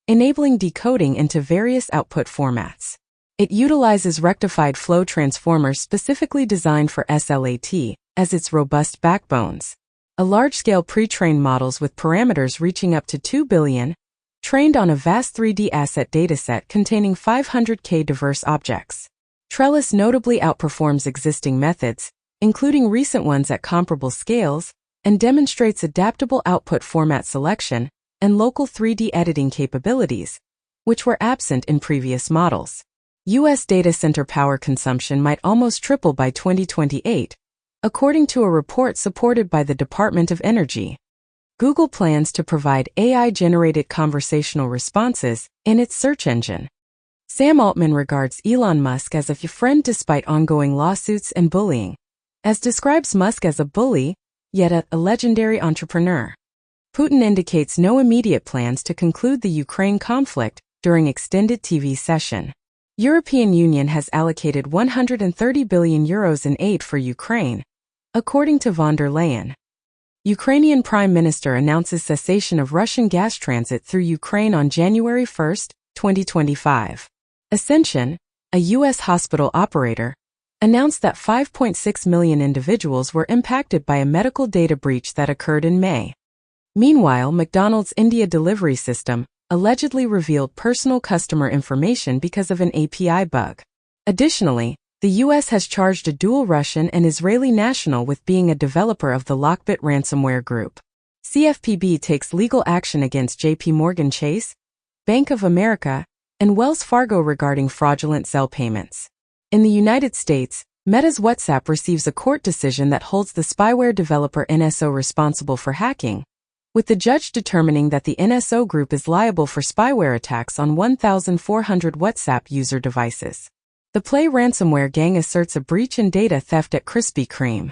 enabling decoding into various output formats. It utilizes rectified flow transformers specifically designed for SLAT as its robust backbones. A large-scale pre-trained models with parameters reaching up to 2 billion, trained on a vast 3D asset dataset containing 500K diverse objects. Trellis notably outperforms existing methods, including recent ones at comparable scales, and demonstrates adaptable output format selection and local 3D editing capabilities, which were absent in previous models. U.S. data center power consumption might almost triple by 2028, according to a report supported by the Department of Energy. Google plans to provide AI-generated conversational responses in its search engine. Sam Altman regards Elon Musk as a friend despite ongoing lawsuits and bullying, as describes Musk as a bully, yet a legendary entrepreneur. Putin indicates no immediate plans to conclude the Ukraine conflict during extended TV session. European Union has allocated 130 billion euros in aid for Ukraine, according to von der Leyen. Ukrainian Prime Minister announces cessation of Russian gas transit through Ukraine on January 1, 2025. Ascension, a U.S. hospital operator, announced that 5.6 million individuals were impacted by a medical data breach that occurred in May. Meanwhile, McDonald's India delivery system allegedly revealed personal customer information because of an API bug. Additionally, the U.S. has charged a dual Russian and Israeli national with being a developer of the Lockbit ransomware group. CFPB takes legal action against JP Morgan Chase, Bank of America, and Wells Fargo regarding fraudulent Zelle payments. In the United States, Meta's WhatsApp receives a court decision that holds the spyware developer NSO responsible for hacking, with the judge determining that the NSO group is liable for spyware attacks on 1,400 WhatsApp user devices. The Play ransomware gang asserts a breach in data theft at Krispy Kreme.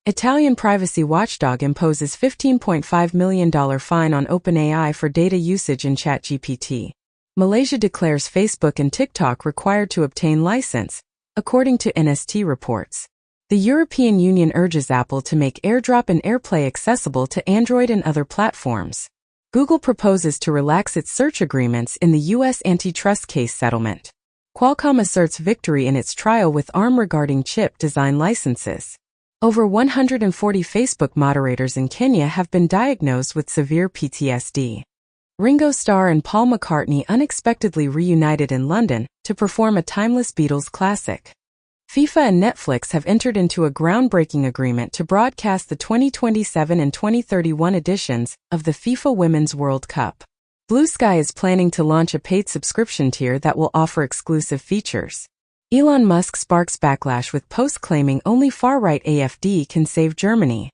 Italian privacy watchdog imposes $15.5 million fine on OpenAI for data usage in ChatGPT. Malaysia declares Facebook and TikTok required to obtain license, according to NST reports. The European Union urges Apple to make AirDrop and AirPlay accessible to Android and other platforms. Google proposes to relax its search agreements in the U.S. antitrust case settlement. Qualcomm asserts victory in its trial with ARM regarding chip design licenses. Over 140 Facebook moderators in Kenya have been diagnosed with severe PTSD. Ringo Starr and Paul McCartney unexpectedly reunited in London to perform a timeless Beatles classic. FIFA and Netflix have entered into a groundbreaking agreement to broadcast the 2027 and 2031 editions of the FIFA Women's World Cup. Blue Sky is planning to launch a paid subscription tier that will offer exclusive features. Elon Musk sparks backlash with posts claiming only far-right AfD can save Germany.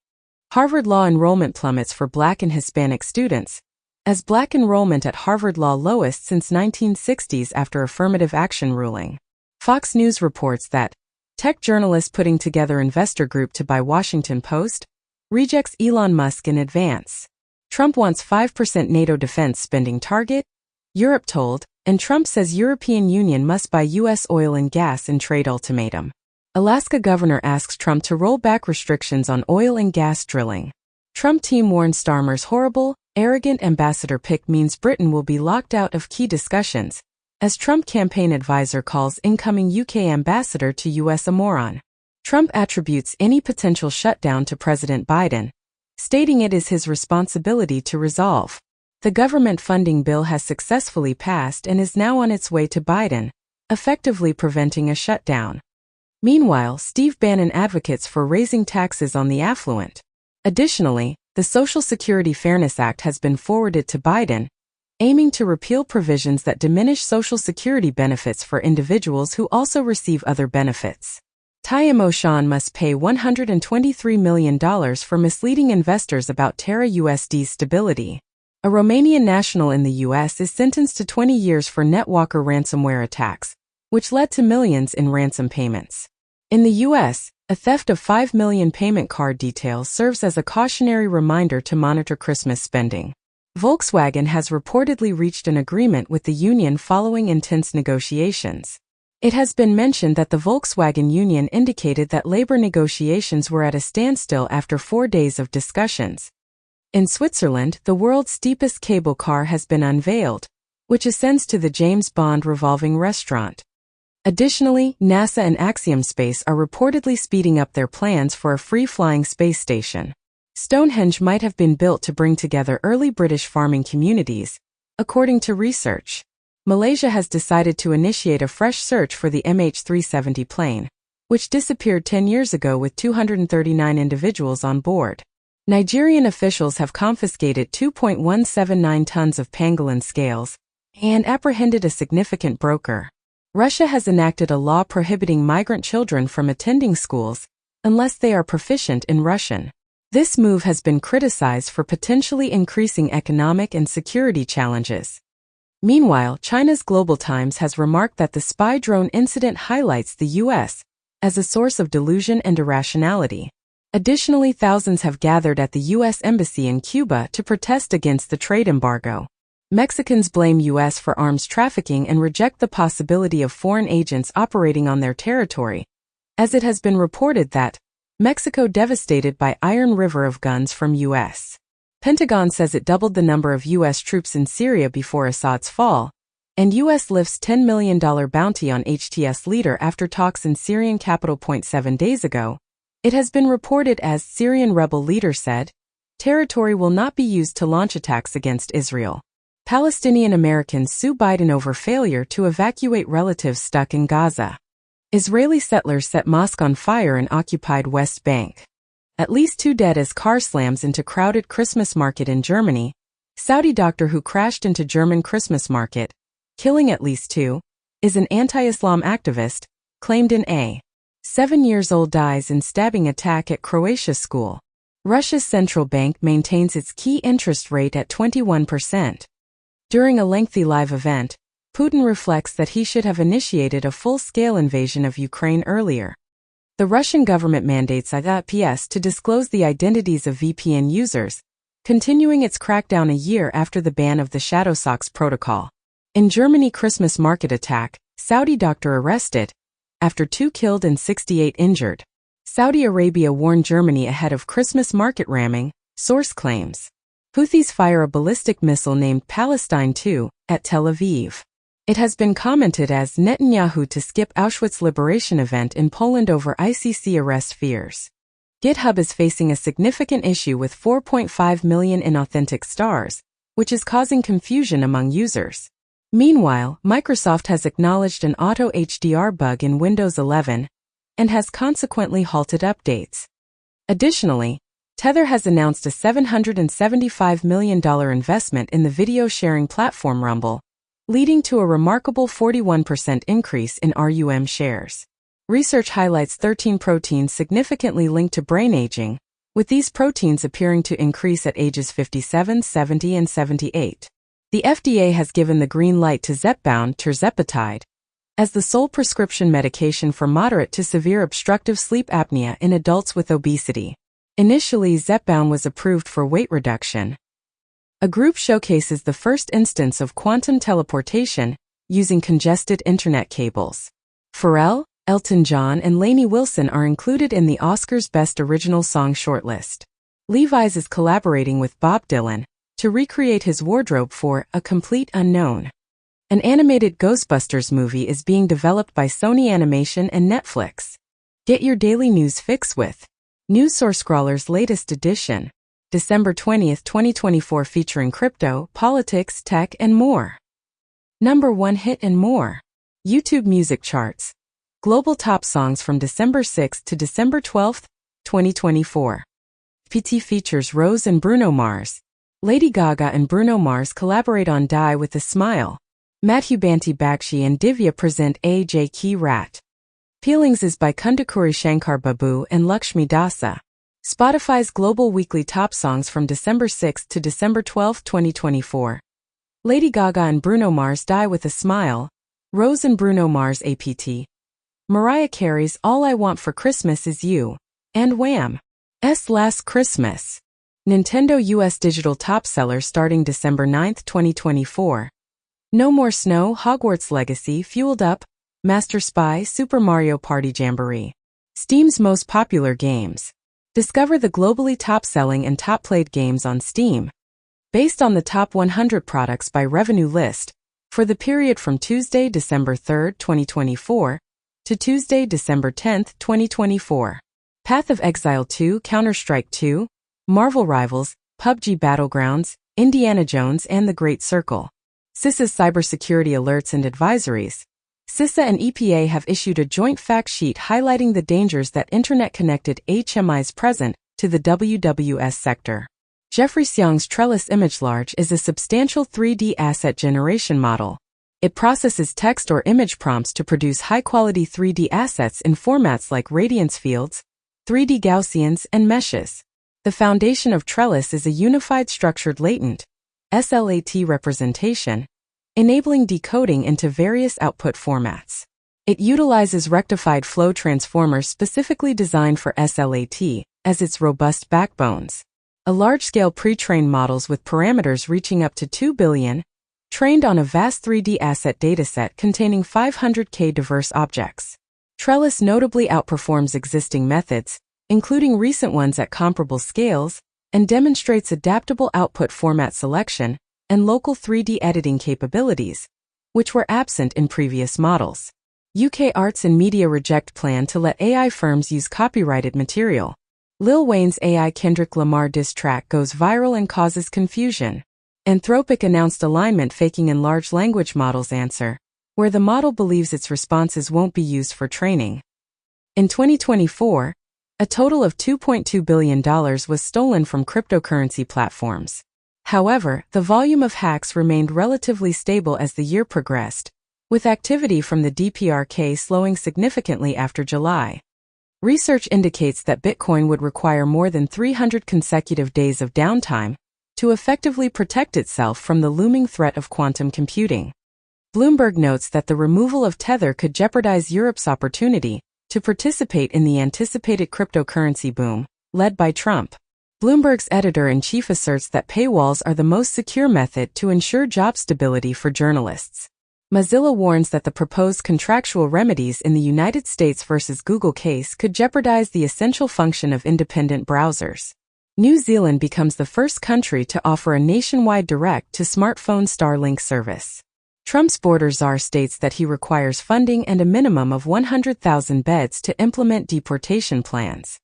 Harvard Law enrollment plummets for Black and Hispanic students, as Black enrollment at Harvard Law lowest since 1960s after affirmative action ruling. Fox News reports that tech journalist putting together investor group to buy Washington Post rejects Elon Musk in advance. Trump wants 5% NATO defense spending target, Europe told, and Trump says European Union must buy U.S. oil and gas in trade ultimatum. Alaska governor asks Trump to roll back restrictions on oil and gas drilling. Trump team warns Starmer's horrible, Arrogant ambassador pick means Britain will be locked out of key discussions, as Trump campaign advisor calls incoming UK ambassador to US a moron. Trump attributes any potential shutdown to President Biden, stating it is his responsibility to resolve. The government funding bill has successfully passed and is now on its way to Biden, effectively preventing a shutdown. Meanwhile, Steve Bannon advocates for raising taxes on the affluent. Additionally, the Social Security Fairness Act has been forwarded to Biden, aiming to repeal provisions that diminish Social Security benefits for individuals who also receive other benefits. Tayyip O'Shan must pay $123 million for misleading investors about Terra USD's stability. A Romanian national in the U.S. is sentenced to 20 years for NetWalker ransomware attacks, which led to millions in ransom payments. In the U.S., a theft of 5 million payment card details serves as a cautionary reminder to monitor Christmas spending. Volkswagen has reportedly reached an agreement with the union following intense negotiations. It has been mentioned that the Volkswagen union indicated that labor negotiations were at a standstill after 4 days of discussions. In Switzerland, the world's steepest cable car has been unveiled, which ascends to the James Bond revolving restaurant. Additionally, NASA and Axiom Space are reportedly speeding up their plans for a free-flying space station. Stonehenge might have been built to bring together early British farming communities, according to research. Malaysia has decided to initiate a fresh search for the MH370 plane, which disappeared 10 years ago with 239 individuals on board. Nigerian officials have confiscated 2.179 tons of pangolin scales and apprehended a significant broker. Russia has enacted a law prohibiting migrant children from attending schools unless they are proficient in Russian. This move has been criticized for potentially increasing economic and security challenges. Meanwhile, China's Global Times has remarked that the spy drone incident highlights the U.S. as a source of delusion and irrationality. Additionally, thousands have gathered at the U.S. Embassy in Cuba to protest against the trade embargo. Mexicans blame U.S. for arms trafficking and reject the possibility of foreign agents operating on their territory, as it has been reported that Mexico devastated by iron river of guns from U.S. Pentagon says it doubled the number of U.S. troops in Syria before Assad's fall, and U.S. lifts $10 million bounty on HTS leader after talks in Syrian capital. 7 days ago, it has been reported as Syrian rebel leader said, territory will not be used to launch attacks against Israel. Palestinian Americans sue Biden over failure to evacuate relatives stuck in Gaza. Israeli settlers set mosque on fire in occupied West Bank. At least 2 dead as car slams into crowded Christmas market in Germany. Saudi doctor who crashed into German Christmas market, killing at least 2, is an anti-Islam activist, claimed in a 7-year-old dies in stabbing attack at Croatia school. Russia's central bank maintains its key interest rate at 21%. During a lengthy live event, Putin reflects that he should have initiated a full-scale invasion of Ukraine earlier. The Russian government mandates IPS to disclose the identities of VPN users, continuing its crackdown a year after the ban of the ShadowSocks protocol. In Germany Christmas market attack, Saudi doctor arrested, after 2 killed and 68 injured. Saudi Arabia warned Germany ahead of Christmas market ramming, source claims. Houthis fire a ballistic missile named Palestine 2 at Tel Aviv. It has been commented as Netanyahu to skip Auschwitz liberation event in Poland over ICC arrest fears. GitHub is facing a significant issue with 4.5 million inauthentic stars, which is causing confusion among users. Meanwhile, Microsoft has acknowledged an auto HDR bug in Windows 11 and has consequently halted updates. Additionally, Tether has announced a $775 million investment in the video sharing platform Rumble, leading to a remarkable 41% increase in RUM shares. Research highlights 13 proteins significantly linked to brain aging, with these proteins appearing to increase at ages 57, 70, and 78. The FDA has given the green light to Zepbound tirzepatide as the sole prescription medication for moderate to severe obstructive sleep apnea in adults with obesity. Initially, Zepbound was approved for weight reduction. A group showcases the first instance of quantum teleportation using congested internet cables. Pharrell, Elton John, and Lainey Wilson are included in the Oscars Best Original Song shortlist. Levi's is collaborating with Bob Dylan to recreate his wardrobe for A Complete Unknown. An animated Ghostbusters movie is being developed by Sony Animation and Netflix. Get your daily news fix with News Source Scrawler's latest edition, December 20th, 2024, featuring crypto, politics, tech, and more. Number 1 hit and more. YouTube Music Charts. Global top songs from December 6th to December 12th, 2024. PT features Rose and Bruno Mars. Lady Gaga and Bruno Mars collaborate on Die With a Smile. Madhu Banti Bakshi and Divya present A.J. Ki Rat. Feelings is by Kundakuri Shankar Babu and Lakshmi Dasa. Spotify's global weekly top songs from December 6 to December 12, 2024. Lady Gaga and Bruno Mars Die With a Smile. Rose and Bruno Mars APT. Mariah Carey's All I Want for Christmas Is You. And Wham's Last Christmas. Nintendo US digital top seller starting December 9, 2024. No More Snow, Hogwarts Legacy, Fueled Up, Master Spy, Super Mario Party Jamboree. Steam's most popular games. Discover the globally top-selling and top-played games on Steam. Based on the top 100 products by revenue list, for the period from Tuesday, December 3, 2024, to Tuesday, December 10, 2024. Path of Exile 2, Counter-Strike 2, Marvel Rivals, PUBG Battlegrounds, Indiana Jones and The Great Circle. CISA's cybersecurity alerts and advisories. CISA and EPA have issued a joint fact sheet highlighting the dangers that internet-connected HMIs present to the WWS sector. Jeffrey Xiang's Trellis ImageLarge is a substantial 3D asset generation model. It processes text or image prompts to produce high-quality 3D assets in formats like radiance fields, 3D Gaussians, and meshes. The foundation of Trellis is a unified structured latent SLAT representation, enabling decoding into various output formats. It utilizes rectified flow transformers specifically designed for SLAT as its robust backbones. A large-scale pre-trained models with parameters reaching up to 2 billion, trained on a vast 3D asset dataset containing 500K diverse objects. Trellis notably outperforms existing methods, including recent ones at comparable scales, and demonstrates adaptable output format selection and local 3D editing capabilities, which were absent in previous models. UK Arts and Media reject plan to let AI firms use copyrighted material. Lil Wayne's AI Kendrick Lamar diss track goes viral and causes confusion. Anthropic announced alignment faking in large language models answer, where the model believes its responses won't be used for training. In 2024, a total of $2.2 billion was stolen from cryptocurrency platforms. However, the volume of hacks remained relatively stable as the year progressed, with activity from the DPRK slowing significantly after July. Research indicates that Bitcoin would require more than 300 consecutive days of downtime to effectively protect itself from the looming threat of quantum computing. Bloomberg notes that the removal of Tether could jeopardize Europe's opportunity to participate in the anticipated cryptocurrency boom, led by Trump. Bloomberg's editor-in-chief asserts that paywalls are the most secure method to ensure job stability for journalists. Mozilla warns that the proposed contractual remedies in the United States versus Google case could jeopardize the essential function of independent browsers. New Zealand becomes the first country to offer a nationwide direct-to-smartphone Starlink service. Trump's border czar states that he requires funding and a minimum of 100,000 beds to implement deportation plans.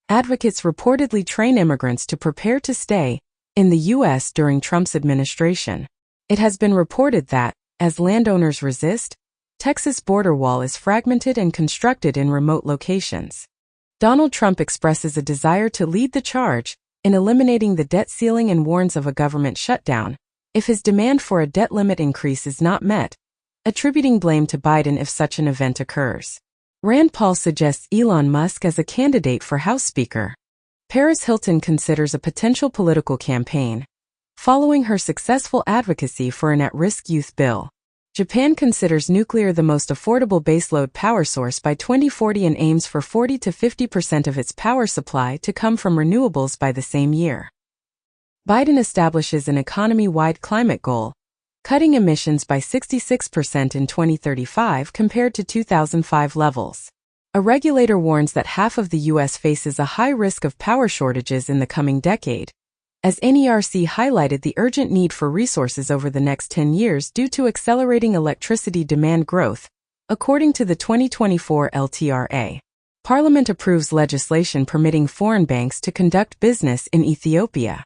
Advocates reportedly train immigrants to prepare to stay in the U.S. during Trump's administration. It has been reported that, as landowners resist, Texas border wall is fragmented and constructed in remote locations. Donald Trump expresses a desire to lead the charge in eliminating the debt ceiling and warns of a government shutdown if his demand for a debt limit increase is not met, attributing blame to Biden if such an event occurs. Rand Paul suggests Elon Musk as a candidate for House Speaker. Paris Hilton considers a potential political campaign, following her successful advocacy for an at-risk youth bill. Japan considers nuclear the most affordable baseload power source by 2040 and aims for 40 to 50% of its power supply to come from renewables by the same year. Biden establishes an economy-wide climate goal, cutting emissions by 66% in 2035 compared to 2005 levels. A regulator warns that half of the U.S. faces a high risk of power shortages in the coming decade, as NERC highlighted the urgent need for resources over the next 10 years due to accelerating electricity demand growth, according to the 2024 LTRA. Parliament approves legislation permitting foreign banks to conduct business in Ethiopia.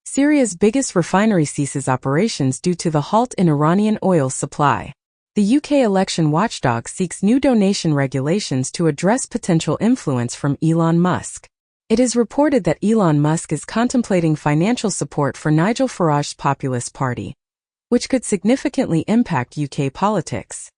Syria's biggest refinery ceases operations due to the halt in Iranian oil supply. The UK election watchdog seeks new donation regulations to address potential influence from Elon Musk. It is reported that Elon Musk is contemplating financial support for Nigel Farage's Populist Party, which could significantly impact UK politics.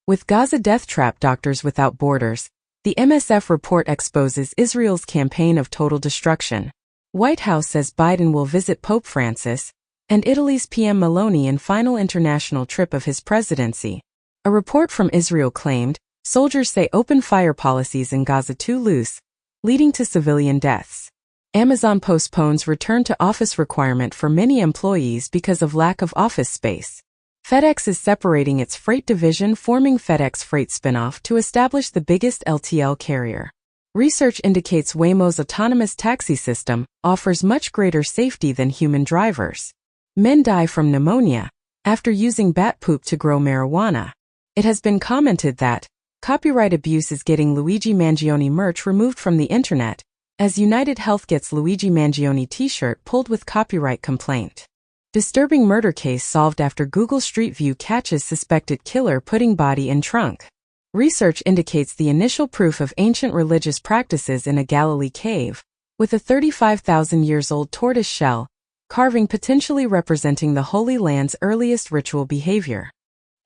With Gaza death trap Doctors Without Borders, the MSF report exposes Israel's campaign of total destruction. White House says Biden will visit Pope Francis, and Italy's PM Meloni in final international trip of his presidency. A report from Israel claimed, soldiers say open fire policies in Gaza too loose, leading to civilian deaths. Amazon postpones return to office requirement for many employees because of lack of office space. FedEx is separating its freight division, forming FedEx Freight spinoff to establish the biggest LTL carrier. Research indicates Waymo's autonomous taxi system offers much greater safety than human drivers. Men die from pneumonia after using bat poop to grow marijuana. It has been commented that copyright abuse is getting Luigi Mangione merch removed from the internet, as United Health gets Luigi Mangione t-shirt pulled with copyright complaint. Disturbing murder case solved after Google Street View catches suspected killer putting body in trunk. Research indicates the initial proof of ancient religious practices in a Galilee cave, with a 35,000 years old tortoise shell carving potentially representing the Holy Land's earliest ritual behavior.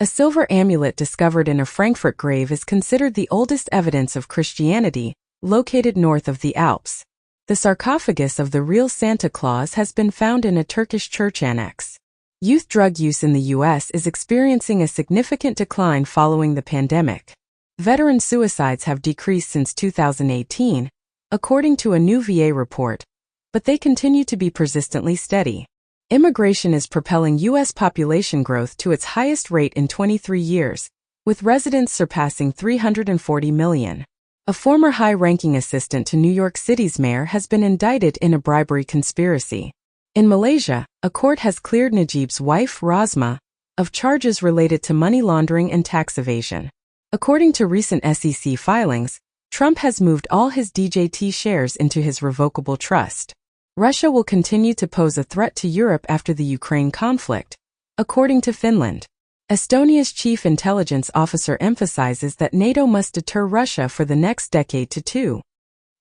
A silver amulet discovered in a Frankfurt grave is considered the oldest evidence of Christianity, located north of the Alps. The sarcophagus of the real Santa Claus has been found in a Turkish church annex. Youth drug use in the U.S. is experiencing a significant decline following the pandemic. Veteran suicides have decreased since 2018, according to a new VA report, but they continue to be persistently steady. Immigration is propelling U.S. population growth to its highest rate in 23 years, with residents surpassing 340 million. A former high-ranking assistant to New York City's mayor has been indicted in a bribery conspiracy. In Malaysia, a court has cleared Najib's wife, Rasma, of charges related to money laundering and tax evasion. According to recent SEC filings, Trump has moved all his DJT shares into his revocable trust. Russia will continue to pose a threat to Europe after the Ukraine conflict, according to Finland. Estonia's chief intelligence officer emphasizes that NATO must deter Russia for the next decade to two.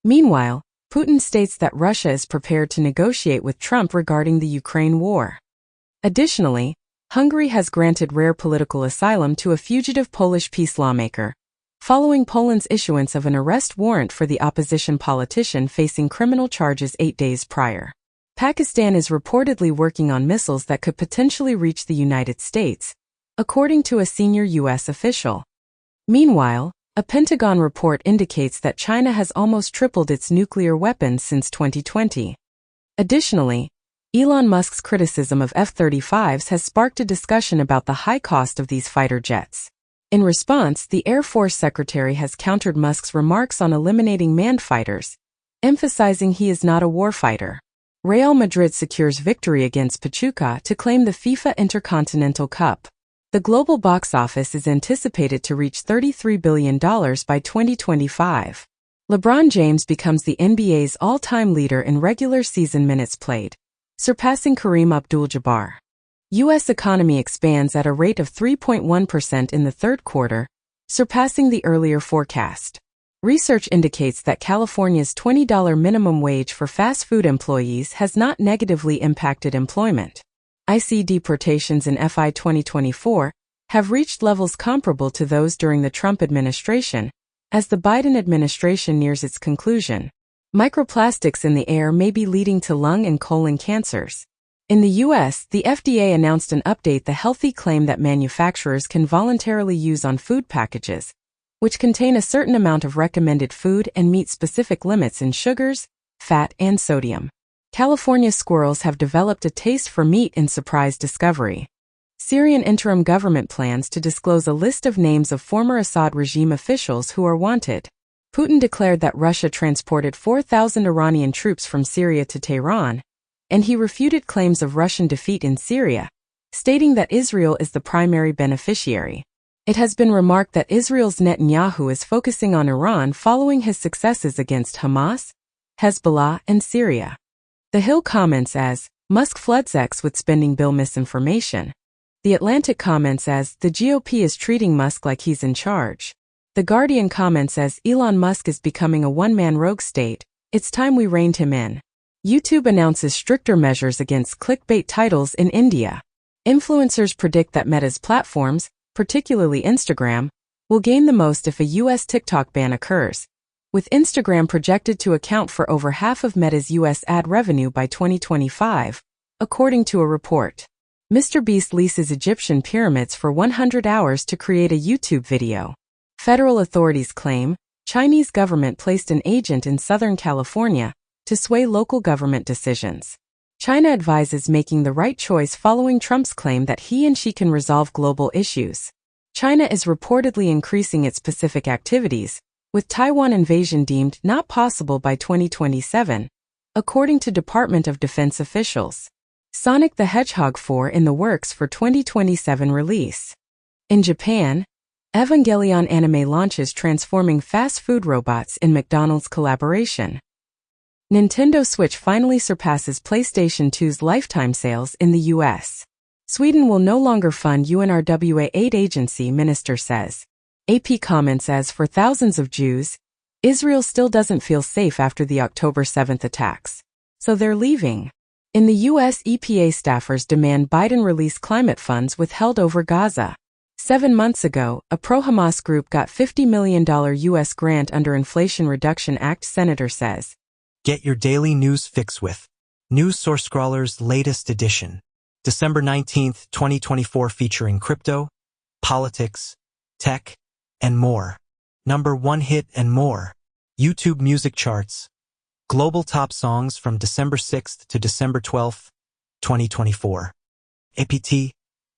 Meanwhile, Putin states that Russia is prepared to negotiate with Trump regarding the Ukraine war. Additionally, Hungary has granted rare political asylum to a fugitive Polish peace lawmaker, following Poland's issuance of an arrest warrant for the opposition politician facing criminal charges 8 days prior. Pakistan is reportedly working on missiles that could potentially reach the United States, according to a senior U.S. official. Meanwhile, a Pentagon report indicates that China has almost tripled its nuclear weapons since 2020. Additionally, Elon Musk's criticism of F-35s has sparked a discussion about the high cost of these fighter jets. In response, the Air Force Secretary has countered Musk's remarks on eliminating manned fighters, emphasizing he is not a warfighter. Real Madrid secures victory against Pachuca to claim the FIFA Intercontinental Cup. The global box office is anticipated to reach $33 billion by 2025. LeBron James becomes the NBA's all-time leader in regular season minutes played, surpassing Kareem Abdul-Jabbar. U.S. economy expands at a rate of 3.1% in the third quarter, surpassing the earlier forecast. Research indicates that California's $20 minimum wage for fast food employees has not negatively impacted employment. IC deportations in FY 2024 have reached levels comparable to those during the Trump administration, as the Biden administration nears its conclusion. Microplastics in the air may be leading to lung and colon cancers. In the U.S., the FDA announced an update the healthy claim that manufacturers can voluntarily use on food packages, which contain a certain amount of recommended food and meet specific limits in sugars, fat, and sodium. California squirrels have developed a taste for meat in surprise discovery. Syrian interim government plans to disclose a list of names of former Assad regime officials who are wanted. Putin declared that Russia transported 4,000 Iranian troops from Syria to Tehran, and he refuted claims of Russian defeat in Syria, stating that Israel is the primary beneficiary. It has been remarked that Israel's Netanyahu is focusing on Iran following his successes against Hamas, Hezbollah, and Syria. The Hill comments as, Musk floods X with spending bill misinformation. The Atlantic comments as, the GOP is treating Musk like he's in charge. The Guardian comments as, Elon Musk is becoming a one-man rogue state, it's time we reined him in. YouTube announces stricter measures against clickbait titles in India. Influencers predict that Meta's platforms, particularly Instagram, will gain the most if a US TikTok ban occurs, with Instagram projected to account for over half of Meta's US ad revenue by 2025, according to a report. MrBeast leases Egyptian pyramids for 100 hours to create a YouTube video. Federal authorities claim Chinese government placed an agent in Southern California to sway local government decisions. China advises making the right choice following Trump's claim that he and she can resolve global issues. China is reportedly increasing its Pacific activities, with Taiwan invasion deemed not possible by 2027, according to Department of Defense officials. Sonic the Hedgehog 4 in the works for 2027 release. In Japan, Evangelion anime launches transforming fast food robots in McDonald's collaboration. Nintendo Switch finally surpasses PlayStation 2's lifetime sales in the US. Sweden will no longer fund UNRWA aid agency, minister says. AP comments as, for thousands of Jews, Israel still doesn't feel safe after the October 7th attacks. So they're leaving. In the US, EPA staffers demand Biden release climate funds withheld over Gaza. 7 months ago, a pro-Hamas group got $50 million US grant under Inflation Reduction Act, senator says. Get your daily news fix with News Source Scrawler's latest edition. December 19, 2024, featuring crypto, politics, tech, and more. Number 1 hit and more. YouTube music charts. Global top songs from December 6 to December 12, 2024. APT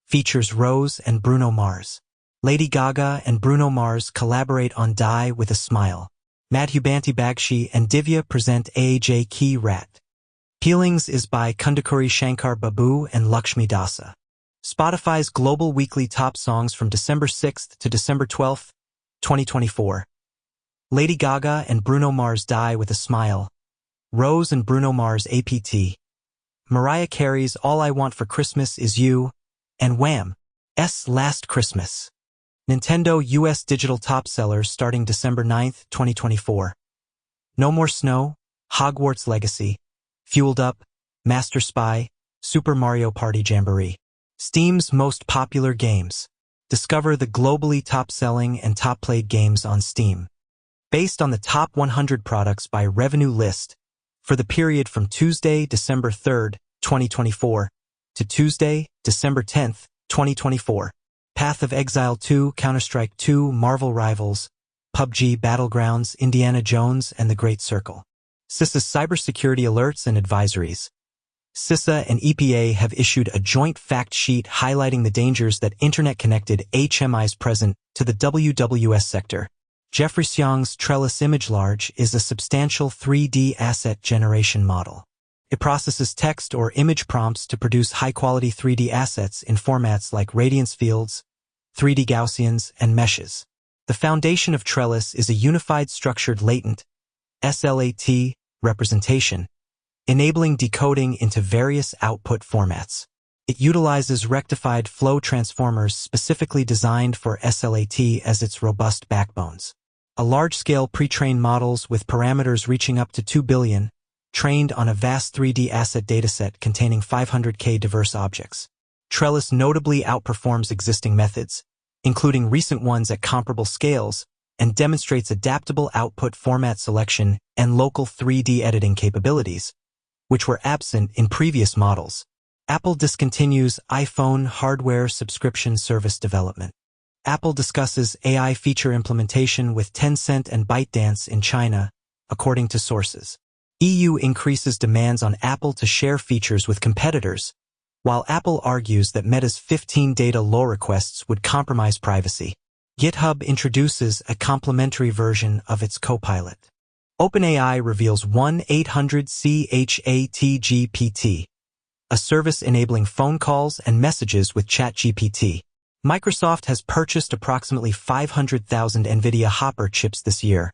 features Rose and Bruno Mars. Lady Gaga and Bruno Mars collaborate on Die with a Smile. Madhubanti Bagshi and Divya present AJ Ki Rat. Peelings is by Kundakuri Shankar Babu and Lakshmi Dasa. Spotify's global weekly top songs from December 6 to December 12, 2024. Lady Gaga and Bruno Mars Die with a Smile. Rose and Bruno Mars APT. Mariah Carey's All I Want for Christmas Is You, and Wham's Last Christmas. Nintendo US digital top sellers starting December 9, 2024. No More Snow, Hogwarts Legacy, Fueled Up, Master Spy, Super Mario Party Jamboree. Steam's most popular games. Discover the globally top-selling and top-played games on Steam. Based on the top 100 products by revenue list for the period from Tuesday, December 3, 2024 to Tuesday, December 10, 2024. Path of Exile 2, Counter-Strike 2, Marvel Rivals, PUBG Battlegrounds, Indiana Jones, and The Great Circle. CISA's cybersecurity alerts and advisories. CISA and EPA have issued a joint fact sheet highlighting the dangers that internet-connected HMIs present to the WWS sector. Jeffrey Xiang's Trellis Image Large is a substantial 3D asset generation model. It processes text or image prompts to produce high-quality 3D assets in formats like radiance fields, 3D Gaussians, and meshes. The foundation of Trellis is a unified structured latent SLAT representation, enabling decoding into various output formats. It utilizes rectified flow transformers specifically designed for SLAT as its robust backbones. A large-scale pre-trained models with parameters reaching up to 2 billion, trained on a vast 3D asset dataset containing 500K diverse objects. Trellis notably outperforms existing methods, including recent ones at comparable scales, and demonstrates adaptable output format selection and local 3D editing capabilities, which were absent in previous models. Apple discontinues iPhone hardware subscription service development. Apple discusses AI feature implementation with Tencent and ByteDance in China, according to sources. EU increases demands on Apple to share features with competitors, while Apple argues that Meta's 15 data law requests would compromise privacy. GitHub introduces a complementary version of its Copilot. OpenAI reveals 1-800-CHAT-GPT, a service enabling phone calls and messages with ChatGPT. Microsoft has purchased approximately 500,000 NVIDIA Hopper chips this year,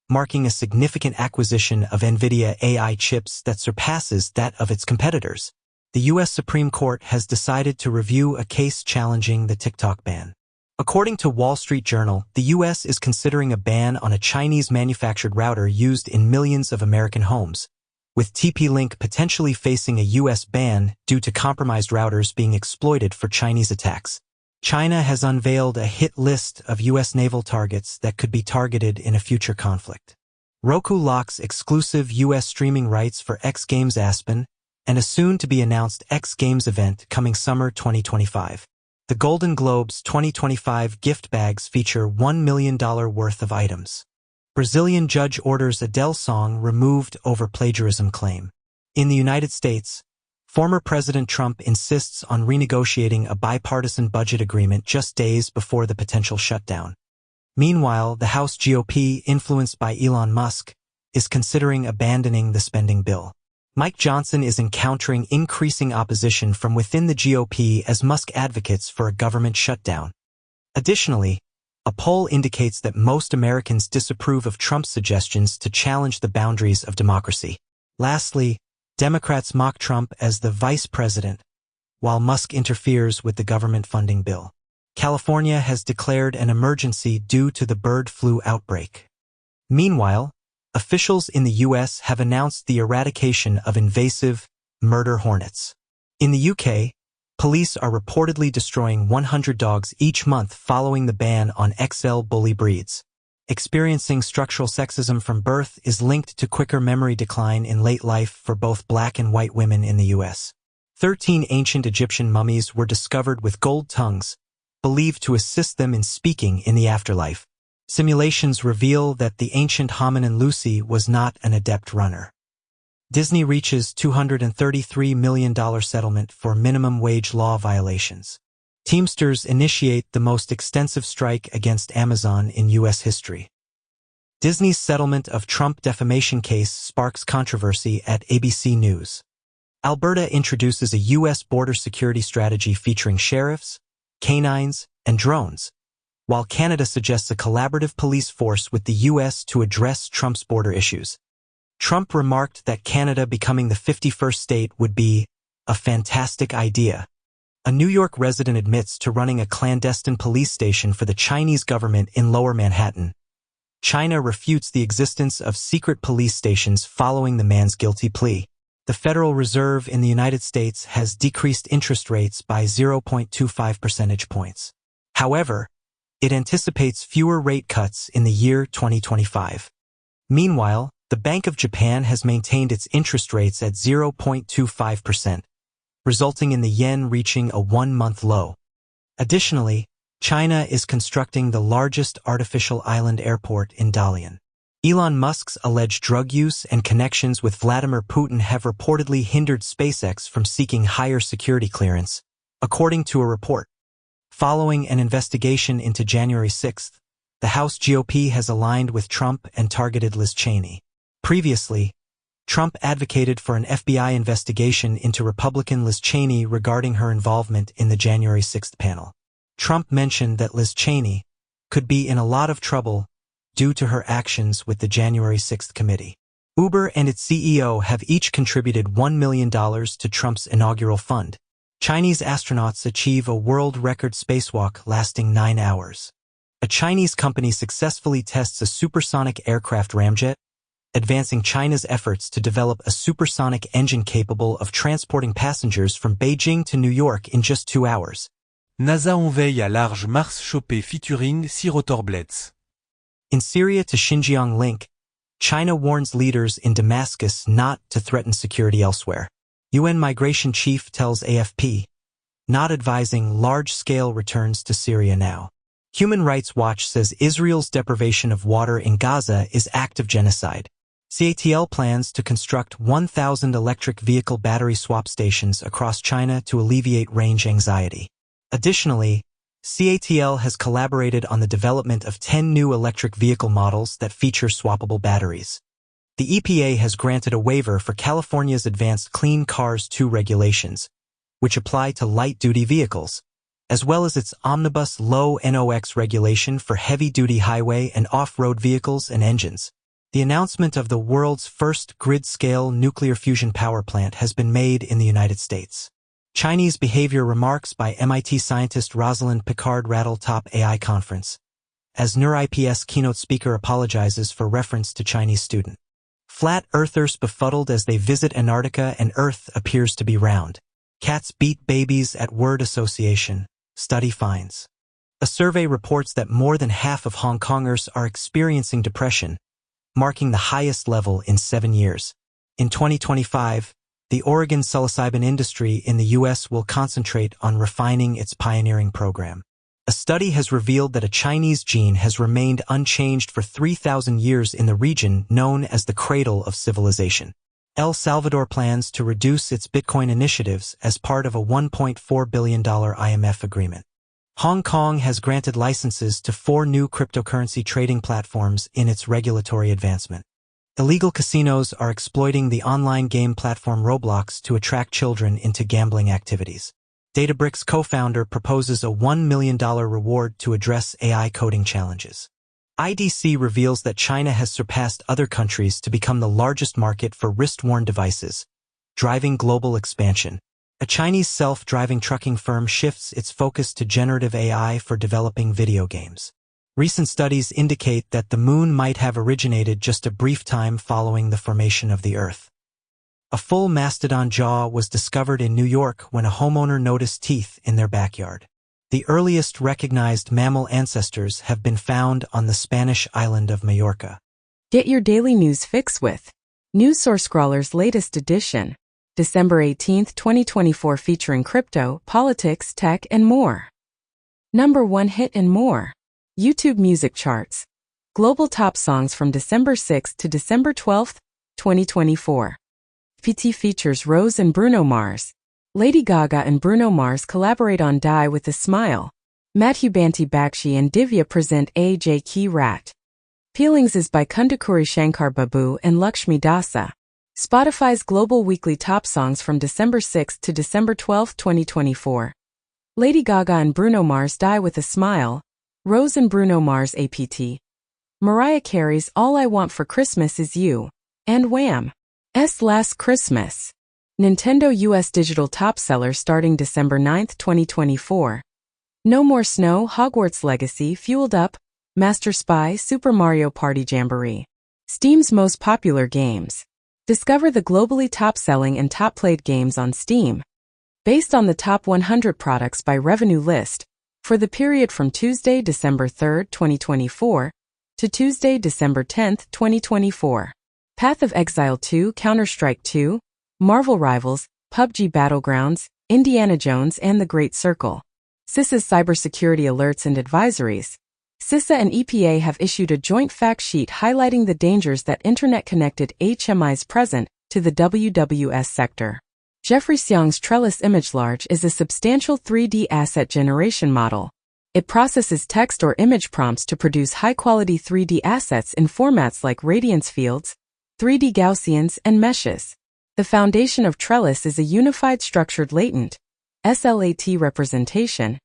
marking a significant acquisition of NVIDIA AI chips that surpasses that of its competitors. The U.S. Supreme Court has decided to review a case challenging the TikTok ban. According to Wall Street Journal, the U.S. is considering a ban on a Chinese-manufactured router used in millions of American homes, with TP-Link potentially facing a U.S. ban due to compromised routers being exploited for Chinese attacks. China has unveiled a hit list of U.S. naval targets that could be targeted in a future conflict. Roku locks exclusive U.S. streaming rights for X Games Aspen and a soon-to-be-announced X Games event coming summer 2025. The Golden Globes 2025 gift bags feature $1 million worth of items. Brazilian judge orders Adele song removed over plagiarism claim. In the United States, former President Trump insists on renegotiating a bipartisan budget agreement just days before the potential shutdown. Meanwhile, the House GOP, influenced by Elon Musk, is considering abandoning the spending bill. Mike Johnson is encountering increasing opposition from within the GOP as Musk advocates for a government shutdown. Additionally, a poll indicates that most Americans disapprove of Trump's suggestions to challenge the boundaries of democracy. Lastly, Democrats mock Trump as the vice president, while Musk interferes with the government funding bill. California has declared an emergency due to the bird flu outbreak. Meanwhile, officials in the U.S. have announced the eradication of invasive murder hornets. In the UK, police are reportedly destroying 100 dogs each month following the ban on XL bully breeds. Experiencing structural sexism from birth is linked to quicker memory decline in late life for both black and white women in the U.S. 13 ancient Egyptian mummies were discovered with gold tongues, believed to assist them in speaking in the afterlife. Simulations reveal that the ancient hominin Lucy was not an adept runner. Disney reaches $233 million settlement for minimum wage law violations. Teamsters initiate the most extensive strike against Amazon in U.S. history. Disney's settlement of Trump defamation case sparks controversy at ABC News. Alberta introduces a U.S. border security strategy featuring sheriffs, canines, and drones, while Canada suggests a collaborative police force with the U.S. to address Trump's border issues. Trump remarked that Canada becoming the 51st state would be a fantastic idea. A New York resident admits to running a clandestine police station for the Chinese government in Lower Manhattan. China refutes the existence of secret police stations following the man's guilty plea. The Federal Reserve in the United States has decreased interest rates by 0.25 percentage points. However, it anticipates fewer rate cuts in the year 2025. Meanwhile, the Bank of Japan has maintained its interest rates at 0.25%, resulting in the yen reaching a one-month low. Additionally, China is constructing the largest artificial island airport in Dalian. Elon Musk's alleged drug use and connections with Vladimir Putin have reportedly hindered SpaceX from seeking higher security clearance, according to a report. Following an investigation into January 6th, the House GOP has aligned with Trump and targeted Liz Cheney. Previously, Trump advocated for an FBI investigation into Republican Liz Cheney regarding her involvement in the January 6th panel. Trump mentioned that Liz Cheney could be in a lot of trouble due to her actions with the January 6th committee. Uber and its CEO have each contributed $1 million to Trump's inaugural fund. Chinese astronauts achieve a world record spacewalk lasting 9 hours. A Chinese company successfully tests a supersonic aircraft ramjet, advancing China's efforts to develop a supersonic engine capable of transporting passengers from Beijing to New York in just 2 hours. NASA unveille à large Mars chopé featuring 6 rotorblades. In Syria to Xinjiang link, China warns leaders in Damascus not to threaten security elsewhere. UN migration chief tells AFP, not advising large-scale returns to Syria now. Human Rights Watch says Israel's deprivation of water in Gaza is act of genocide. CATL plans to construct 1,000 electric vehicle battery swap stations across China to alleviate range anxiety. Additionally, CATL has collaborated on the development of 10 new electric vehicle models that feature swappable batteries. The EPA has granted a waiver for California's advanced Clean Cars 2 regulations, which apply to light-duty vehicles, as well as its omnibus low NOx regulation for heavy-duty highway and off-road vehicles and engines. The announcement of the world's first grid-scale nuclear fusion power plant has been made in the United States. Chinese behavior remarks by MIT scientist Rosalind Picard rattle top AI conference, as NeurIPS keynote speaker apologizes for reference to Chinese student. Flat earthers befuddled as they visit Antarctica and Earth appears to be round. Cats beat babies at word association, study finds. A survey reports that more than half of Hong Kongers are experiencing depression, marking the highest level in 7 years. In 2025, the Oregon psilocybin industry in the U.S. will concentrate on refining its pioneering program. A study has revealed that a Chinese gene has remained unchanged for 3,000 years in the region known as the cradle of civilization. El Salvador plans to reduce its Bitcoin initiatives as part of a $1.4 billion IMF agreement. Hong Kong has granted licenses to 4 new cryptocurrency trading platforms in its regulatory advancement. Illegal casinos are exploiting the online game platform Roblox to attract children into gambling activities. Databricks co-founder proposes a $1 million reward to address AI coding challenges. IDC reveals that China has surpassed other countries to become the largest market for wrist-worn devices, driving global expansion. A Chinese self-driving trucking firm shifts its focus to generative AI for developing video games. Recent studies indicate that the moon might have originated just a brief time following the formation of the Earth. A full mastodon jaw was discovered in New York when a homeowner noticed teeth in their backyard. The earliest recognized mammal ancestors have been found on the Spanish island of Majorca. Get your daily news fix with News Source Scrawler's latest edition, December 18, 2024, featuring crypto, politics, tech, and more. Number 1 hit and more. YouTube music charts. Global top songs from December 6 to December 12, 2024. PT features Rose and Bruno Mars. Lady Gaga and Bruno Mars collaborate on Die with a Smile. Madhu Banti Bakshi and Divya present A.J. Key Rat. Peelings is by Kundakuri Shankar Babu and Lakshmi Dasa. Spotify's global weekly top songs from December 6 to December 12, 2024. Lady Gaga and Bruno Mars Die with a Smile. Rose and Bruno Mars APT. Mariah Carey's All I Want for Christmas Is You. And Wham's Last Christmas. Nintendo US digital top seller starting December 9, 2024. No More Snow, Hogwarts Legacy Fueled Up, Master Spy Super Mario Party Jamboree. Steam's most popular games. Discover the globally top-selling and top-played games on Steam. Based on the top 100 products by revenue list, for the period from Tuesday, December 3, 2024, to Tuesday, December 10, 2024. Path of Exile 2, Counter-Strike 2, Marvel Rivals, PUBG Battlegrounds, Indiana Jones and The Great Circle. CISA's cybersecurity alerts and advisories. CISA and EPA have issued a joint fact sheet highlighting the dangers that internet-connected HMIs present to the WWS sector. Jeffrey Xiang's Trellis Image Large is a substantial 3D asset generation model. It processes text or image prompts to produce high-quality 3D assets in formats like radiance fields, 3D Gaussians, and meshes. The foundation of Trellis is a unified structured latent SLAT representation,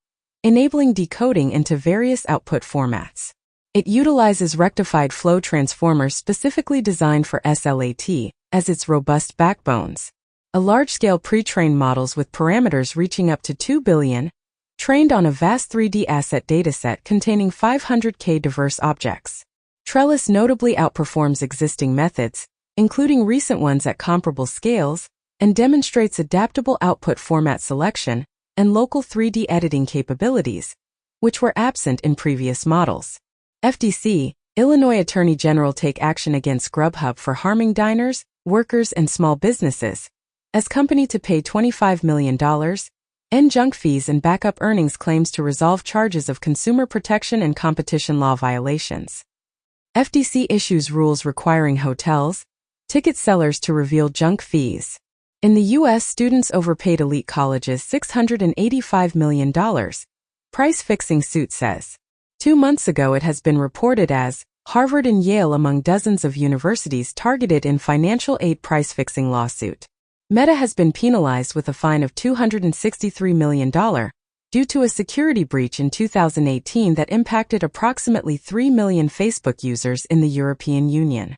enabling decoding into various output formats. It utilizes rectified flow transformers specifically designed for SLAT as its robust backbones. A large-scale pre-trained models with parameters reaching up to 2 billion, trained on a vast 3D asset dataset containing 500K diverse objects. Trellis notably outperforms existing methods, including recent ones at comparable scales, and demonstrates adaptable output format selection and local 3D editing capabilities, which were absent in previous models. FTC, Illinois Attorney General take action against Grubhub for harming diners, workers, and small businesses, as company to pay $25 million, end junk fees and backup earnings claims to resolve charges of consumer protection and competition law violations. FTC issues rules requiring hotels, ticket sellers to reveal junk fees. In the U.S., students overpaid elite colleges $685 million, price-fixing suit says. 2 months ago it has been reported as Harvard and Yale among dozens of universities targeted in financial aid price-fixing lawsuit. Meta has been penalized with a fine of $263 million due to a security breach in 2018 that impacted approximately 3 million Facebook users in the European Union.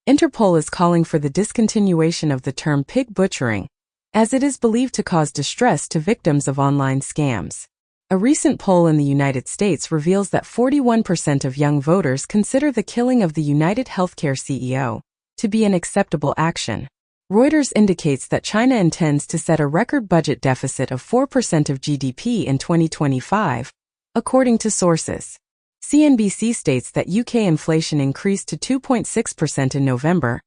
Interpol is calling for the discontinuation of the term pig butchering, as it is believed to cause distress to victims of online scams. A recent poll in the United States reveals that 41% of young voters consider the killing of the United Healthcare CEO to be an acceptable action. Reuters indicates that China intends to set a record budget deficit of 4% of GDP in 2025, according to sources. CNBC states that UK inflation increased to 2.6% in November,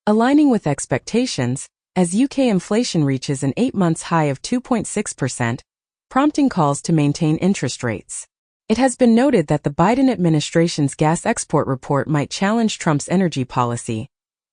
aligning with expectations, as UK inflation reaches an 8-month high of 2.6%, prompting calls to maintain interest rates. It has been noted that the Biden administration's gas export report might challenge Trump's energy policy,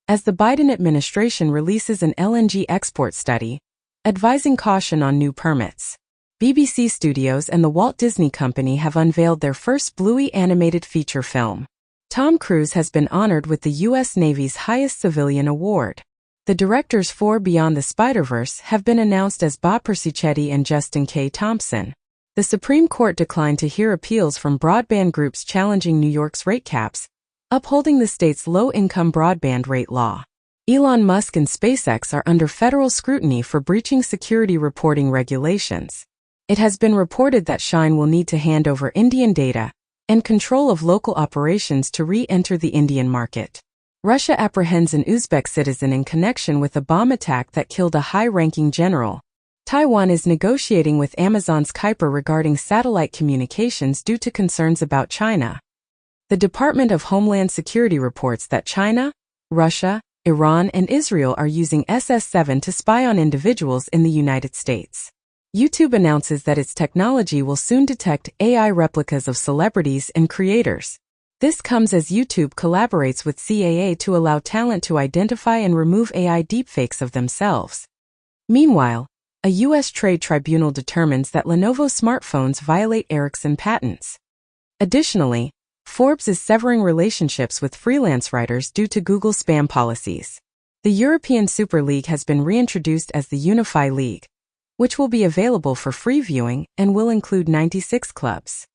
as the Biden administration releases an LNG export study, advising caution on new permits. BBC Studios and the Walt Disney Company have unveiled their first Bluey animated feature film. Tom Cruise has been honored with the U.S. Navy's highest civilian award. The directors for Beyond the Spider-Verse have been announced as Bob Persichetti and Justin K. Thompson. The Supreme Court declined to hear appeals from broadband groups challenging New York's rate caps, upholding the state's low-income broadband rate law. Elon Musk and SpaceX are under federal scrutiny for breaching security reporting regulations. It has been reported that Shine will need to hand over Indian data and control of local operations to re-enter the Indian market. Russia apprehends an Uzbek citizen in connection with a bomb attack that killed a high-ranking general. Taiwan is negotiating with Amazon's Kuiper regarding satellite communications due to concerns about China. The Department of Homeland Security reports that China, Russia, Iran, and Israel are using SS-7 to spy on individuals in the United States. YouTube announces that its technology will soon detect AI replicas of celebrities and creators. This comes as YouTube collaborates with CAA to allow talent to identify and remove AI deepfakes of themselves. Meanwhile, a U.S. trade tribunal determines that Lenovo smartphones violate Ericsson patents. Additionally, Forbes is severing relationships with freelance writers due to Google spam policies. The European Super League has been reintroduced as the Unify League, which will be available for free viewing and will include 96 clubs.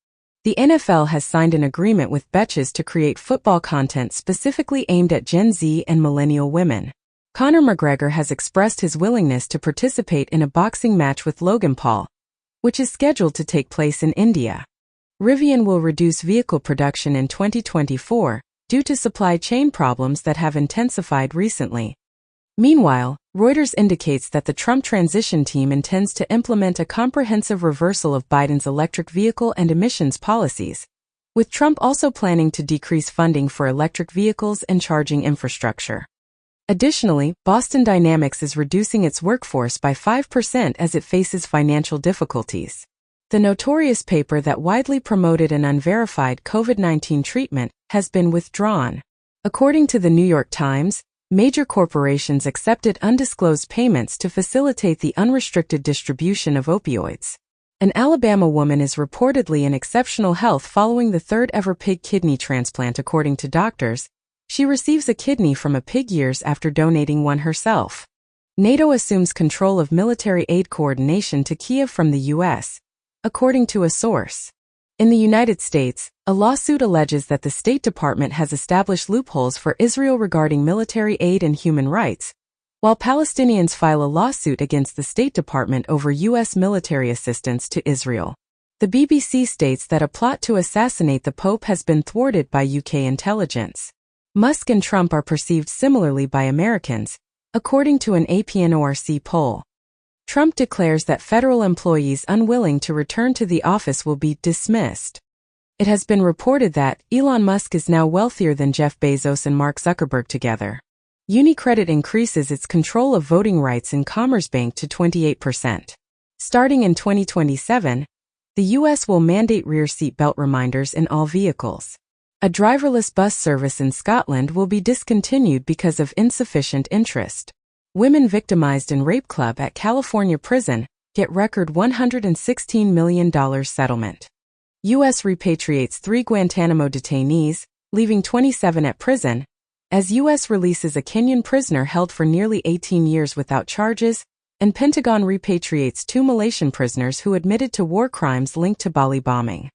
The NFL has signed an agreement with Betches to create football content specifically aimed at Gen Z and millennial women. Conor McGregor has expressed his willingness to participate in a boxing match with Logan Paul, which is scheduled to take place in India. Rivian will reduce vehicle production in 2024 due to supply chain problems that have intensified recently. Meanwhile, Reuters indicates that the Trump transition team intends to implement a comprehensive reversal of Biden's electric vehicle and emissions policies, with Trump also planning to decrease funding for electric vehicles and charging infrastructure. Additionally, Boston Dynamics is reducing its workforce by 5% as it faces financial difficulties. The notorious paper that widely promoted an unverified COVID-19 treatment has been withdrawn. According to the New York Times, major corporations accepted undisclosed payments to facilitate the unrestricted distribution of opioids. An Alabama woman is reportedly in exceptional health following the third-ever pig kidney transplant. According to doctors, she receives a kidney from a pig years after donating one herself. NATO assumes control of military aid coordination to Kyiv from the U.S., according to a source. In the United States, a lawsuit alleges that the State Department has established loopholes for Israel regarding military aid and human rights, while Palestinians file a lawsuit against the State Department over U.S. military assistance to Israel. The BBC states that a plot to assassinate the Pope has been thwarted by UK intelligence. Musk and Trump are perceived similarly by Americans, according to an APNORC poll. Trump declares that federal employees unwilling to return to the office will be dismissed. It has been reported that Elon Musk is now wealthier than Jeff Bezos and Mark Zuckerberg together. UniCredit increases its control of voting rights in Commerzbank to 28%. Starting in 2027, the U.S. will mandate rear seat belt reminders in all vehicles. A driverless bus service in Scotland will be discontinued because of insufficient interest. Women victimized in rape club at California prison get record $116 million settlement. U.S. repatriates 3 Guantanamo detainees, leaving 27 at prison, as U.S. releases a Kenyan prisoner held for nearly 18 years without charges, and Pentagon repatriates 2 Malaysian prisoners who admitted to war crimes linked to Bali bombing.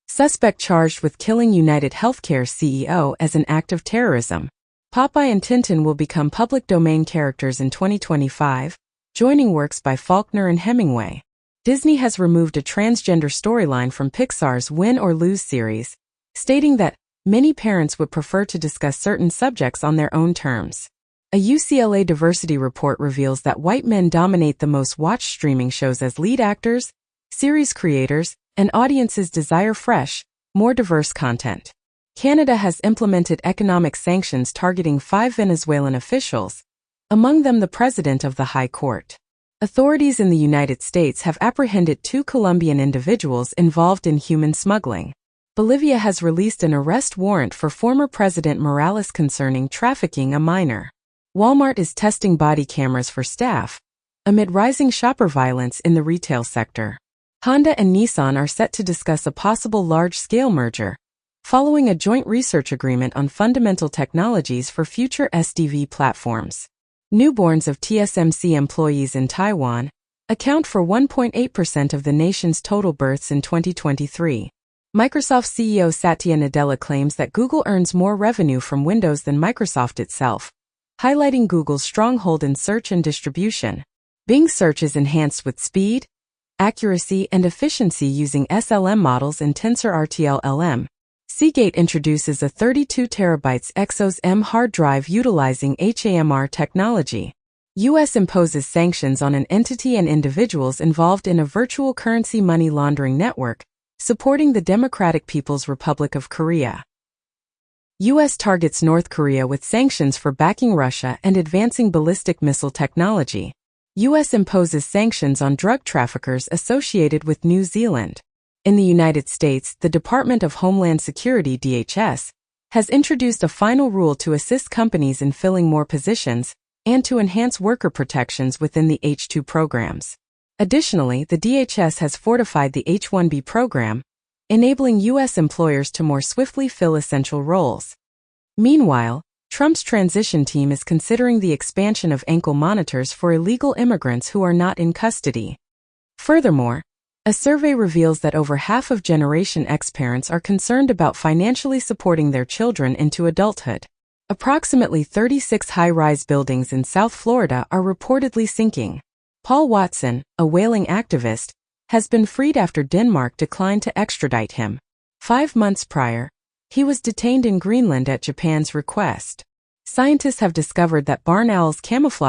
Suspect charged with killing United Healthcare CEO as an act of terrorism. Popeye and Tintin will become public domain characters in 2025, joining works by Faulkner and Hemingway. Disney has removed a transgender storyline from Pixar's Win or Lose series, stating that many parents would prefer to discuss certain subjects on their own terms. A UCLA diversity report reveals that white men dominate the most watched streaming shows as lead actors, series creators, and audiences desire fresh, more diverse content. Canada has implemented economic sanctions targeting 5 Venezuelan officials, among them the president of the High Court. Authorities in the United States have apprehended 2 Colombian individuals involved in human smuggling. Bolivia has released an arrest warrant for former President Morales concerning trafficking a minor. Walmart is testing body cameras for staff, amid rising shopper violence in the retail sector. Honda and Nissan are set to discuss a possible large-scale merger, following a joint research agreement on fundamental technologies for future SDV platforms. Newborns of TSMC employees in Taiwan account for 1.8% of the nation's total births in 2023. Microsoft CEO Satya Nadella claims that Google earns more revenue from Windows than Microsoft itself, highlighting Google's stronghold in search and distribution. Bing search is enhanced with speed, accuracy, and efficiency using SLM models and TensorRT-LLM. Seagate introduces a 32 TB Exos M hard drive utilizing HAMR technology. U.S. imposes sanctions on an entity and individuals involved in a virtual currency money laundering network, supporting the Democratic People's Republic of Korea. U.S. targets North Korea with sanctions for backing Russia and advancing ballistic missile technology. U.S. imposes sanctions on drug traffickers associated with New Zealand. In the United States, the Department of Homeland Security (DHS) has introduced a final rule to assist companies in filling more positions and to enhance worker protections within the H-2 programs. Additionally, the DHS has fortified the H-1B program, enabling U.S. employers to more swiftly fill essential roles. Meanwhile, Trump's transition team is considering the expansion of ankle monitors for illegal immigrants who are not in custody. Furthermore, a survey reveals that over half of Generation X parents are concerned about financially supporting their children into adulthood. Approximately 36 high-rise buildings in South Florida are reportedly sinking. Paul Watson, a whaling activist, has been freed after Denmark declined to extradite him. 5 months prior, he was detained in Greenland at Japan's request. Scientists have discovered that barn owls camouflage